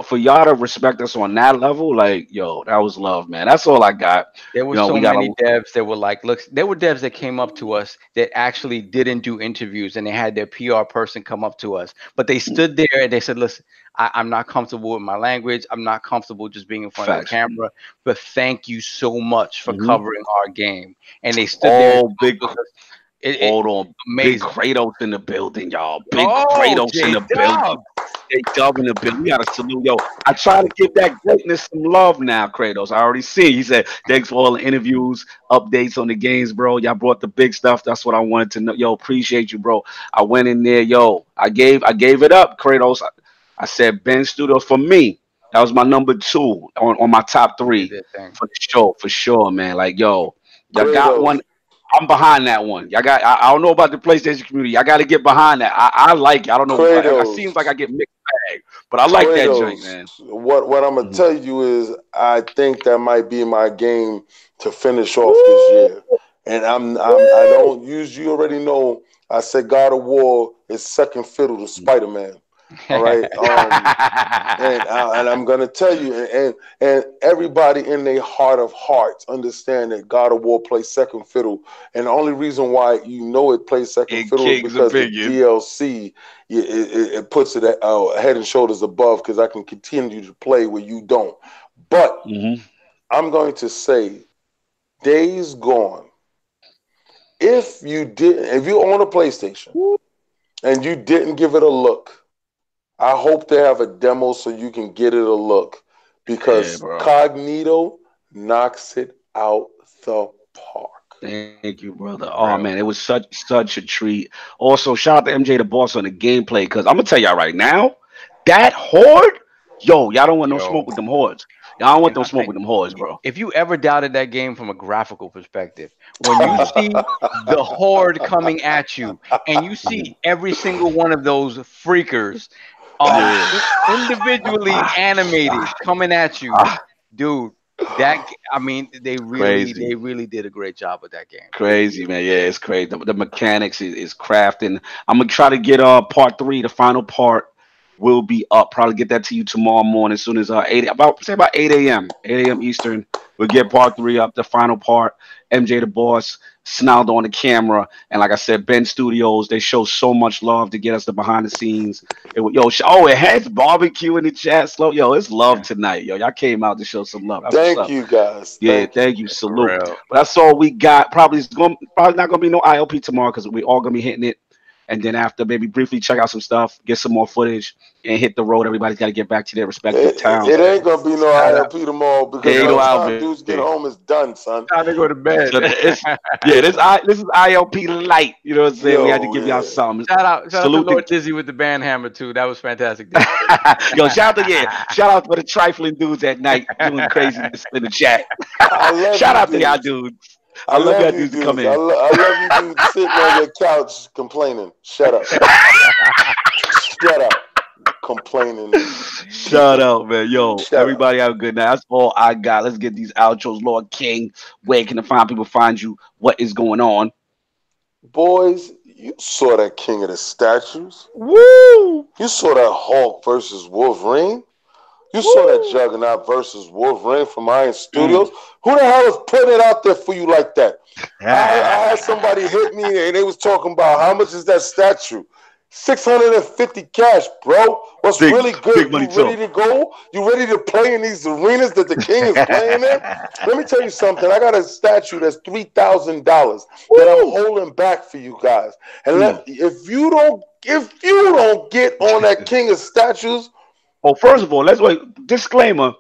[SPEAKER 1] for y'all to respect us on that level, like, yo, that was love, man. That's all I got.
[SPEAKER 2] There were
[SPEAKER 1] You know,
[SPEAKER 2] so
[SPEAKER 1] we got
[SPEAKER 2] many
[SPEAKER 1] a
[SPEAKER 2] devs that were like, look, there were devs that came up to us that actually didn't do interviews and they had their PR person come up to us, but they stood there and they said, listen, I'm not comfortable with my language. I'm not comfortable just being in front of the
[SPEAKER 1] facts.
[SPEAKER 2] camera, but thank you so much for
[SPEAKER 1] Hmm.
[SPEAKER 2] covering our game. And they stood there and
[SPEAKER 1] Oh,
[SPEAKER 2] spoke with us.
[SPEAKER 1] hold on, big
[SPEAKER 2] Amazing.
[SPEAKER 1] Kratos in the building, y'all. Big
[SPEAKER 2] Oh,
[SPEAKER 1] Kratos in
[SPEAKER 2] J
[SPEAKER 1] the building.
[SPEAKER 2] Dub.
[SPEAKER 1] They dubbing the bill. We gotta salute, yo. I try to give that greatness some love now, Kratos. I already see. He said, "Thanks for all the interviews, updates on the games, bro. Y'all brought the big stuff. That's what I wanted to know. Yo, appreciate you, bro. I went in there, yo. I gave it up, Kratos. I said Ben Studios for me. That was my number two on my top
[SPEAKER 2] They did
[SPEAKER 1] three
[SPEAKER 2] their thing.
[SPEAKER 1] for the show, for sure, man. Like, yo, y'all got
[SPEAKER 3] Kratos,
[SPEAKER 1] one. I'm behind that one. Y'all got. I don't know about the PlayStation community. I got to get behind that. I like it. I don't know. I
[SPEAKER 3] Kratos,
[SPEAKER 1] seems like I get mixed bag, but I like that joint,
[SPEAKER 3] Kratos.
[SPEAKER 1] man.
[SPEAKER 3] What I'm gonna
[SPEAKER 1] Mhm.
[SPEAKER 3] tell you is, I think that might be my game to finish off this
[SPEAKER 1] Woo!
[SPEAKER 3] year. And I
[SPEAKER 1] Woo!
[SPEAKER 3] don't use. You already know. I said God of War is second fiddle to Spider Man. All right. And I'm gonna tell you, and everybody in their heart of hearts understand that God of War plays second fiddle, and the only reason why you know it plays second
[SPEAKER 1] In
[SPEAKER 3] fiddle is
[SPEAKER 1] King's
[SPEAKER 3] because the
[SPEAKER 1] opinion.
[SPEAKER 3] DLC it puts it at, head and shoulders above, because I can continue to play where you don't. But
[SPEAKER 1] Hmm.
[SPEAKER 3] I'm going to say, Days Gone. If you own a PlayStation and you didn't give it a look, I hope they have a demo so you can get it a look,
[SPEAKER 1] Yeah,
[SPEAKER 3] because
[SPEAKER 1] bro.
[SPEAKER 3] Cognito knocks it out the park.
[SPEAKER 1] Thank you, brother. Oh man, it
[SPEAKER 2] Real.
[SPEAKER 1] was such a treat. Also, shout out to MJ the boss on the gameplay, because I'm gonna tell y'all right now, that horde, yo, y'all don't want no
[SPEAKER 2] Yo.
[SPEAKER 1] smoke with them hordes. Y'all don't want
[SPEAKER 2] And
[SPEAKER 1] no smoke with them hordes, bro.
[SPEAKER 2] if you ever doubted that game from a graphical perspective, when you see the horde coming at you and you see
[SPEAKER 1] Mhm.
[SPEAKER 2] every single one of those freakers
[SPEAKER 1] Yeah.
[SPEAKER 2] individually
[SPEAKER 1] Ah,
[SPEAKER 2] animated
[SPEAKER 1] ah,
[SPEAKER 2] coming at you,
[SPEAKER 1] ah.
[SPEAKER 2] dude, I mean, they
[SPEAKER 1] Crazy.
[SPEAKER 2] really did a great job with that game. They
[SPEAKER 1] Crazy,
[SPEAKER 2] really
[SPEAKER 1] man. Yeah,
[SPEAKER 2] did.
[SPEAKER 1] it's crazy. The mechanics is crafting. I'm gonna try to get part three, the final part will be up. Probably get that to you tomorrow morning as soon as about 8 a.m. 8 a.m. Eastern. We'll get part three up, the final part. MJ the boss, snarled on the camera. And like I said, Ben Studios, they show so much love to get us the behind the scenes. It has barbecue in the chat. Slow. Yo, it's love tonight. Yo, y'all came out to show some love. That's what's
[SPEAKER 3] Thank
[SPEAKER 1] up.
[SPEAKER 3] you, guys.
[SPEAKER 1] Yeah,
[SPEAKER 3] Thank you.
[SPEAKER 1] thank you.
[SPEAKER 2] For
[SPEAKER 1] Salute.
[SPEAKER 2] real.
[SPEAKER 1] But that's all we got. Probably not gonna be no ILP tomorrow, because we all gonna be hitting it. And then after, maybe briefly check out some stuff, get some more footage, and hit the road. Everybody's got to get back to their respective
[SPEAKER 3] It
[SPEAKER 1] towns.
[SPEAKER 3] ain't gonna be no
[SPEAKER 1] Shout out.
[SPEAKER 3] ILP tomorrow, because
[SPEAKER 1] There you
[SPEAKER 3] by
[SPEAKER 1] go,
[SPEAKER 3] the time
[SPEAKER 1] Alvin.
[SPEAKER 3] dudes get home, it's done, son.
[SPEAKER 2] Time to go to bed.
[SPEAKER 1] So this is ILP light. You know what I'm saying? We had to
[SPEAKER 3] Yo,
[SPEAKER 1] give y'all
[SPEAKER 3] yeah.
[SPEAKER 1] something.
[SPEAKER 2] Shout out to
[SPEAKER 1] Salute
[SPEAKER 2] Lord
[SPEAKER 1] the
[SPEAKER 2] Dizzy with the band hammer too. That was fantastic, Dizzy.
[SPEAKER 1] yo. Shout out to the trifling dudes at night doing craziness in the chat.
[SPEAKER 3] I love
[SPEAKER 1] Shout
[SPEAKER 3] you,
[SPEAKER 1] out to y'all
[SPEAKER 3] dudes.
[SPEAKER 1] dudes.
[SPEAKER 3] I
[SPEAKER 1] I love y'all
[SPEAKER 3] love you,
[SPEAKER 1] dudes to come
[SPEAKER 3] dudes.
[SPEAKER 1] in.
[SPEAKER 3] I love you, dudes, sitting on your couch complaining. Shut up. Shut up. Complaining.
[SPEAKER 1] Shout
[SPEAKER 3] People.
[SPEAKER 1] out, man. Yo,
[SPEAKER 3] Shut up.
[SPEAKER 1] everybody have a good night. That's all I got. Let's get these outros. Lord King, where can the fine people find you? What is going on?
[SPEAKER 3] Boys, you saw that King of the Statues.
[SPEAKER 1] Woo!
[SPEAKER 3] You saw that Hulk versus Wolverine. You saw that
[SPEAKER 1] Woo!
[SPEAKER 3] Juggernaut versus Wolverine from Iron
[SPEAKER 1] Mm.
[SPEAKER 3] Studios. Who the hell is putting it out there for you like that? I had somebody hit me and they was talking about how much is that statue? 650 cash, bro. What's
[SPEAKER 1] big,
[SPEAKER 3] really
[SPEAKER 1] big
[SPEAKER 3] good?
[SPEAKER 1] money
[SPEAKER 3] You ready
[SPEAKER 1] talk.
[SPEAKER 3] to go? You ready to play in these arenas that the king is playing in? Let me tell you something. I got a statue that's $3,000 that I'm
[SPEAKER 1] Woo!
[SPEAKER 3] holding back for you guys. And
[SPEAKER 1] Mm.
[SPEAKER 3] if you don't get on that king of statues,
[SPEAKER 1] Oh, first of all, let's wait. Disclaimer: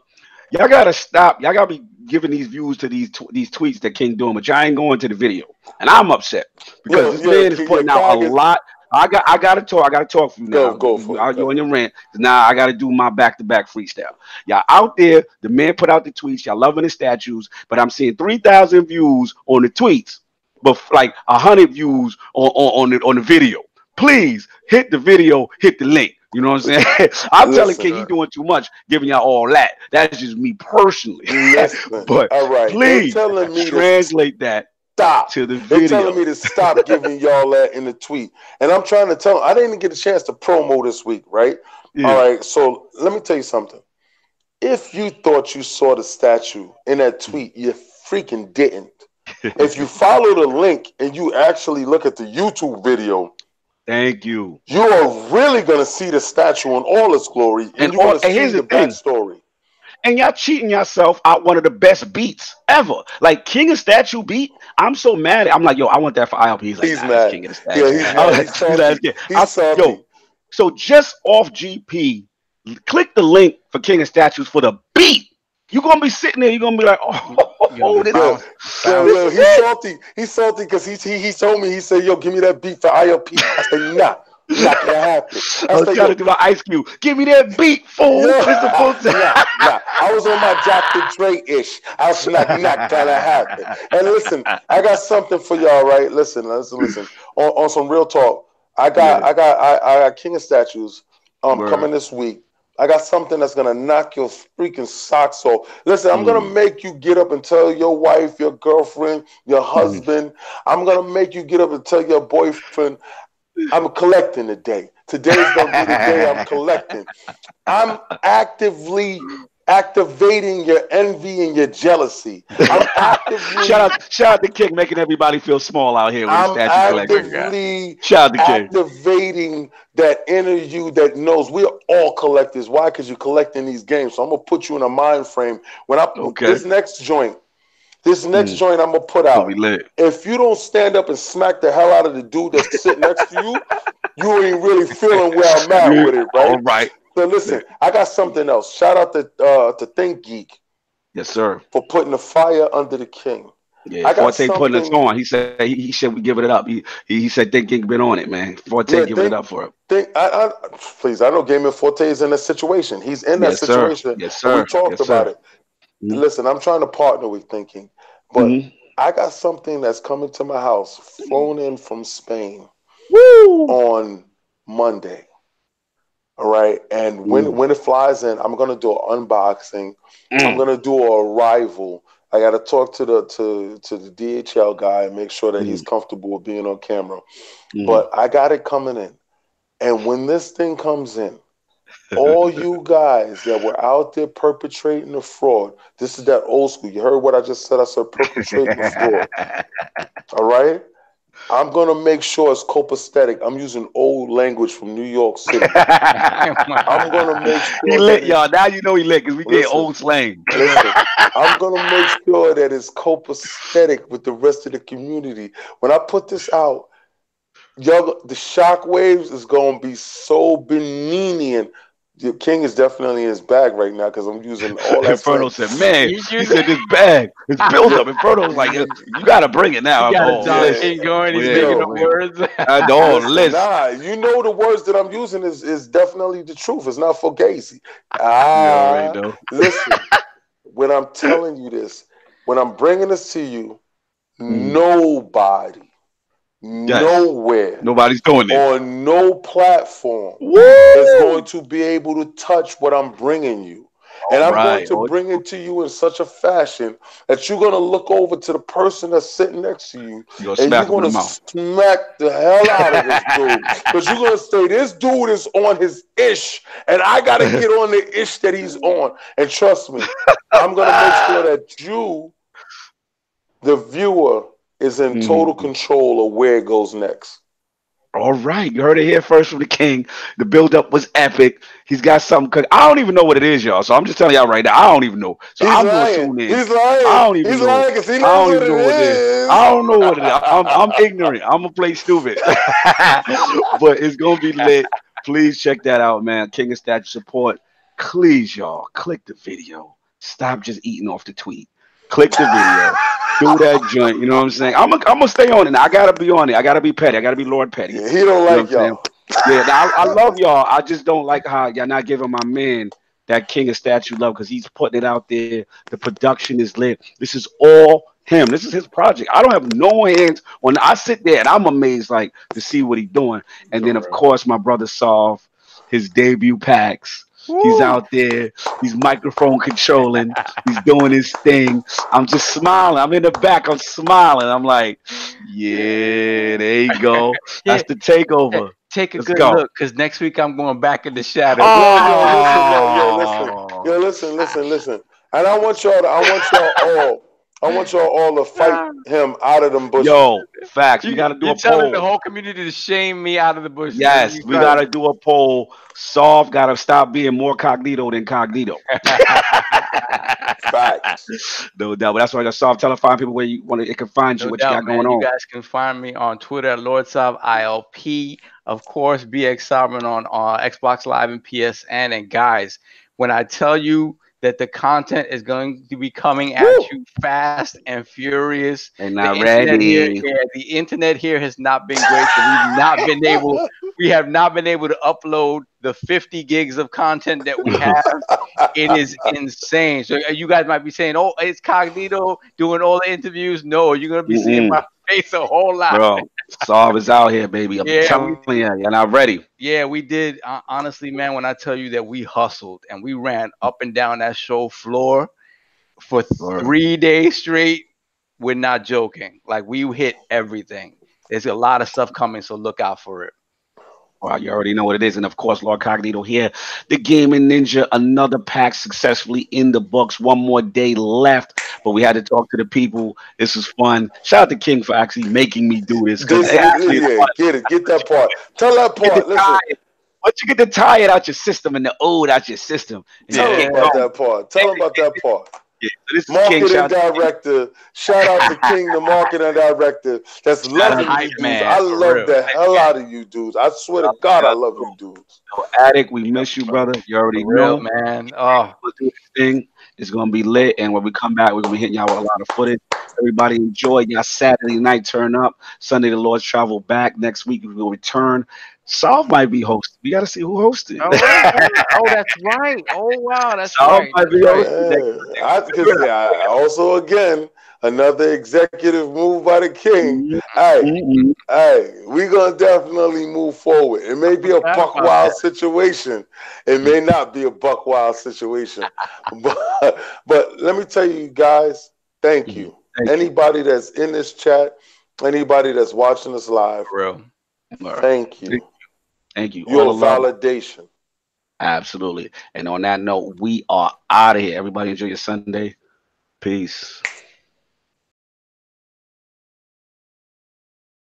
[SPEAKER 1] y'all gotta stop. Y'all gotta be giving these views to these tweets that King doing, but y'all ain't going to the video, and I'm upset because this man is
[SPEAKER 3] your
[SPEAKER 1] putting out a
[SPEAKER 3] cog is
[SPEAKER 1] lot. I gotta talk. I gotta talk for you now.
[SPEAKER 3] go for it.
[SPEAKER 1] You
[SPEAKER 3] Go.
[SPEAKER 1] on your rant. Now I gotta do my back to back freestyle. Y'all out there, the man put out the tweets. Y'all loving the statues, but I'm seeing 3,000 views on the tweets, but like 100 views on the video. Please hit the video, hit the link. You know what I'm saying? I'm telling
[SPEAKER 3] Listen,
[SPEAKER 1] King he doing too much, giving y'all all that. That's just me personally.
[SPEAKER 3] listen.
[SPEAKER 1] But
[SPEAKER 3] All right, they
[SPEAKER 1] please
[SPEAKER 3] telling me to
[SPEAKER 1] translate that
[SPEAKER 3] stop.
[SPEAKER 1] to the
[SPEAKER 3] They telling
[SPEAKER 1] video.
[SPEAKER 3] me to stop giving y'all that in the tweet, and I'm trying to tell them I didn't get a chance to promo this week, right? All right, so let me tell you something. If you thought you saw the statue in that tweet, you freaking didn't. If you follow the link and you actually look at the YouTube video,
[SPEAKER 1] thank you.
[SPEAKER 3] You are really gonna see the statue in all its glory, and you're gonna see
[SPEAKER 1] here's
[SPEAKER 3] the
[SPEAKER 1] thing.
[SPEAKER 3] backstory.
[SPEAKER 1] And y'all cheating yourself out one of the best beats ever. Like King of Statue beat. I'm so mad. I'm like, yo, I want that for ILP. He's like,
[SPEAKER 3] He's
[SPEAKER 1] nah,
[SPEAKER 3] mad.
[SPEAKER 1] it's King of the Statue.
[SPEAKER 3] Yeah, he's mad. He's salty. He's salty.
[SPEAKER 1] Yo, so just off GP, click the link for King of Statues for the beat. You're gonna be sitting there. You're gonna be like,
[SPEAKER 3] He's salty. He's salty because he told me. He said, "Yo, give me that beat for ILP." I said, "Nah, not gonna happen."
[SPEAKER 1] I was trying to do my Ice Cube. Give me that beat, fool.
[SPEAKER 3] Nah. I was on my Dr. Dre-ish. I was not gonna happen. And listen, I got something for y'all, right? Listen. On some real talk, I got King of Statues coming this week. I got something that's gonna knock your freaking socks off. Listen, I'm gonna make you get up and tell your wife, your girlfriend, your husband. I'm gonna make you get up and tell your boyfriend, I'm collecting today. Today's gonna be the day I'm collecting. I'm actively activating your envy and your jealousy. I'm actively
[SPEAKER 1] shout out to King making everybody feel small out here with
[SPEAKER 3] I'm
[SPEAKER 1] the statue
[SPEAKER 3] actively
[SPEAKER 1] shout out to King.
[SPEAKER 3] activating that inner you that knows we're all collectors. Why? Because you're collecting these games. So I'm gonna put you in a mind frame. When I this next joint I'm gonna put out. If you don't stand up and smack the hell out of the dude that's sitting next to you, you ain't really feeling where I'm at with it, right?
[SPEAKER 1] All right.
[SPEAKER 3] So listen, I got something else. Shout out to Think Geek.
[SPEAKER 1] Yes, sir. For
[SPEAKER 3] putting the fire under the king.
[SPEAKER 1] Yeah, Forte putting us on. He said he said we give it up. He said Think Geek been on it, man. Forte giving it up for him.
[SPEAKER 3] Please, I know Game Forte is in a situation. He's in that situation.
[SPEAKER 1] Yes, sir.
[SPEAKER 3] We talked about it. Listen, I'm trying to partner with Thinking, but I got something that's coming to my house, flown in from Spain on Monday. All right, and when it flies in, I'm gonna do an unboxing. I'm gonna do a arrival. I gotta talk to the DHL guy and make sure that he's comfortable with being on camera. But I got it coming in, and when this thing comes in, all you guys that were out there perpetrating the fraud, this is that old school. You heard what I just said? I said perpetrating the fraud. All right? I'm going to make sure it's copacetic. I'm using old language from New York City. I'm going to make sure.
[SPEAKER 1] He lit, y'all. Now you know he lit because we get old slang.
[SPEAKER 3] Listen, I'm going to make sure that it's copacetic with the rest of the community. When I put this out, y'all, the shockwaves is going to be so benign. The King is definitely in his bag right now because I'm using all that.
[SPEAKER 1] Inferno said, man, he said this bag, it's built up. Inferno's like, you got to bring it now.
[SPEAKER 2] You got going, he's making the words.
[SPEAKER 3] Nah, you know the words that I'm using is definitely the truth. It's not for Gacy. Listen, when I'm telling you this, when I'm bringing this to you, nobody, nowhere,
[SPEAKER 1] nobody's doing it
[SPEAKER 3] on no platform is going to be able to touch what I'm bringing you. And I'm going to bring it to you in such a fashion that you're going to look over to the person that's sitting next to you and you're going to smack the hell out of this dude. Because you're going to say, this dude is on his ish and I got to get on the ish that he's on. And trust me, I'm going to make sure that you, the viewer, is in total control of where it goes next.
[SPEAKER 1] All right, you heard it here first from the King. The build-up was epic. He's got something cooking. I don't even know what it is, y'all. So I'm just telling y'all right now, I don't even know. So I'm going to tune in.
[SPEAKER 3] He's lying.
[SPEAKER 1] I don't even know. Because he knows what it is. I don't know what it is. I'm ignorant. I'm gonna play stupid. But it's gonna be lit. Please check that out, man. King of Statue support. Please, y'all, click the video. Stop just eating off the tweet. Click the video. Do that joint, you know what I'm saying? I'm gonna stay on it. I gotta be on it. I gotta be petty. I gotta be Lord Petty.
[SPEAKER 3] Yeah, he don't like y'all.
[SPEAKER 1] Yeah, I love y'all. I just don't like how y'all not giving my man that King of Statue love because he's putting it out there. The production is lit. This is all him. This is his project. I don't have no hands on. I sit there and I'm amazed, like, to see what he's doing. And then of course my brother Solve, his debut PAX. He's out there. He's microphone controlling. He's doing his thing. I'm just smiling. I'm in the back. I'm smiling. I'm like, yeah, there you go. That's the takeover.
[SPEAKER 2] take a
[SPEAKER 1] Let's
[SPEAKER 2] good
[SPEAKER 1] go.
[SPEAKER 2] look, because next week I'm going back in the shadow.
[SPEAKER 3] Listen. And I want y'all all to fight him out of them bushes.
[SPEAKER 1] Yo, facts. We got to do
[SPEAKER 2] You're
[SPEAKER 1] a
[SPEAKER 2] telling the
[SPEAKER 1] poll.
[SPEAKER 2] whole community to shame me out of the bushes. That's what
[SPEAKER 1] Yes,
[SPEAKER 2] you're
[SPEAKER 1] we
[SPEAKER 2] trying
[SPEAKER 1] got to do a poll. Soft got to stop being more cognito than cognito.
[SPEAKER 3] Facts.
[SPEAKER 1] No doubt. But that's why I got Soft. Tell people where you want to. It can find you.
[SPEAKER 2] No
[SPEAKER 1] What you
[SPEAKER 2] doubt,
[SPEAKER 1] got going
[SPEAKER 2] man. You
[SPEAKER 1] on.
[SPEAKER 2] guys can find me on Twitter at LordSob ILP. Of course, BX Sovereign on Xbox Live and PSN. And guys, when I tell you that the content is going to be coming at
[SPEAKER 3] Woo!
[SPEAKER 2] you fast and furious,
[SPEAKER 1] They're not ready.
[SPEAKER 2] the internet here has not been great. So we have not been able to upload the 50 gigs of content that we have. It is insane. So you guys might be saying, "Oh, it's Cognito doing all the interviews." No, you're gonna be seeing my face a whole lot.
[SPEAKER 1] Bro, Soft is out here, baby. I'm telling you, you're not ready.
[SPEAKER 2] Yeah, we did. Honestly, man, when I tell you that we hustled and we ran up and down that show floor for 3 days straight, we're not joking. Like, we hit everything. There's a lot of stuff coming, so look out for it.
[SPEAKER 1] Well, you already know what it is. And of course, Lord Cognito here, the Gaming Ninja, another pack successfully in the books. One more day left, but we had to talk to the people. This was fun. Shout out to King for actually making me do this.
[SPEAKER 3] Get that part. Tell that part. Listen.
[SPEAKER 1] Once you get the tired out your system and the old out your system.
[SPEAKER 3] Tell him about that part.
[SPEAKER 1] Yeah, so this is
[SPEAKER 3] marketing
[SPEAKER 1] King,
[SPEAKER 3] director. Shout out to King, the marketing director. That's loving you dudes.
[SPEAKER 2] Man,
[SPEAKER 3] I love the hell out of you dudes. I swear to God, I love you dudes.
[SPEAKER 1] So, Addict, we miss you, brother. You already know,
[SPEAKER 2] man. Oh,
[SPEAKER 1] let's do this thing. It's gonna be lit, and when we come back, we're gonna be hitting y'all with a lot of footage. Everybody enjoy y'all Saturday night. Turn up. Sunday, the Lord's travel back. Next week, we will return. Solve might be hosting. We got to see who hosted.
[SPEAKER 2] Oh, that's right. Oh, wow, that's
[SPEAKER 1] Solve
[SPEAKER 2] right.
[SPEAKER 1] might be hosting.
[SPEAKER 3] Also, again, another executive move by the King. Hey, we're gonna definitely move forward. It may be a buck wild situation. It may not be a buck wild situation. But let me tell you guys, thank you. Anybody that's in this chat, anybody that's watching us live, thank you.
[SPEAKER 1] Thank you.
[SPEAKER 3] Your validation.
[SPEAKER 1] Absolutely. And on that note, we are out of here. Everybody enjoy your Sunday. Peace.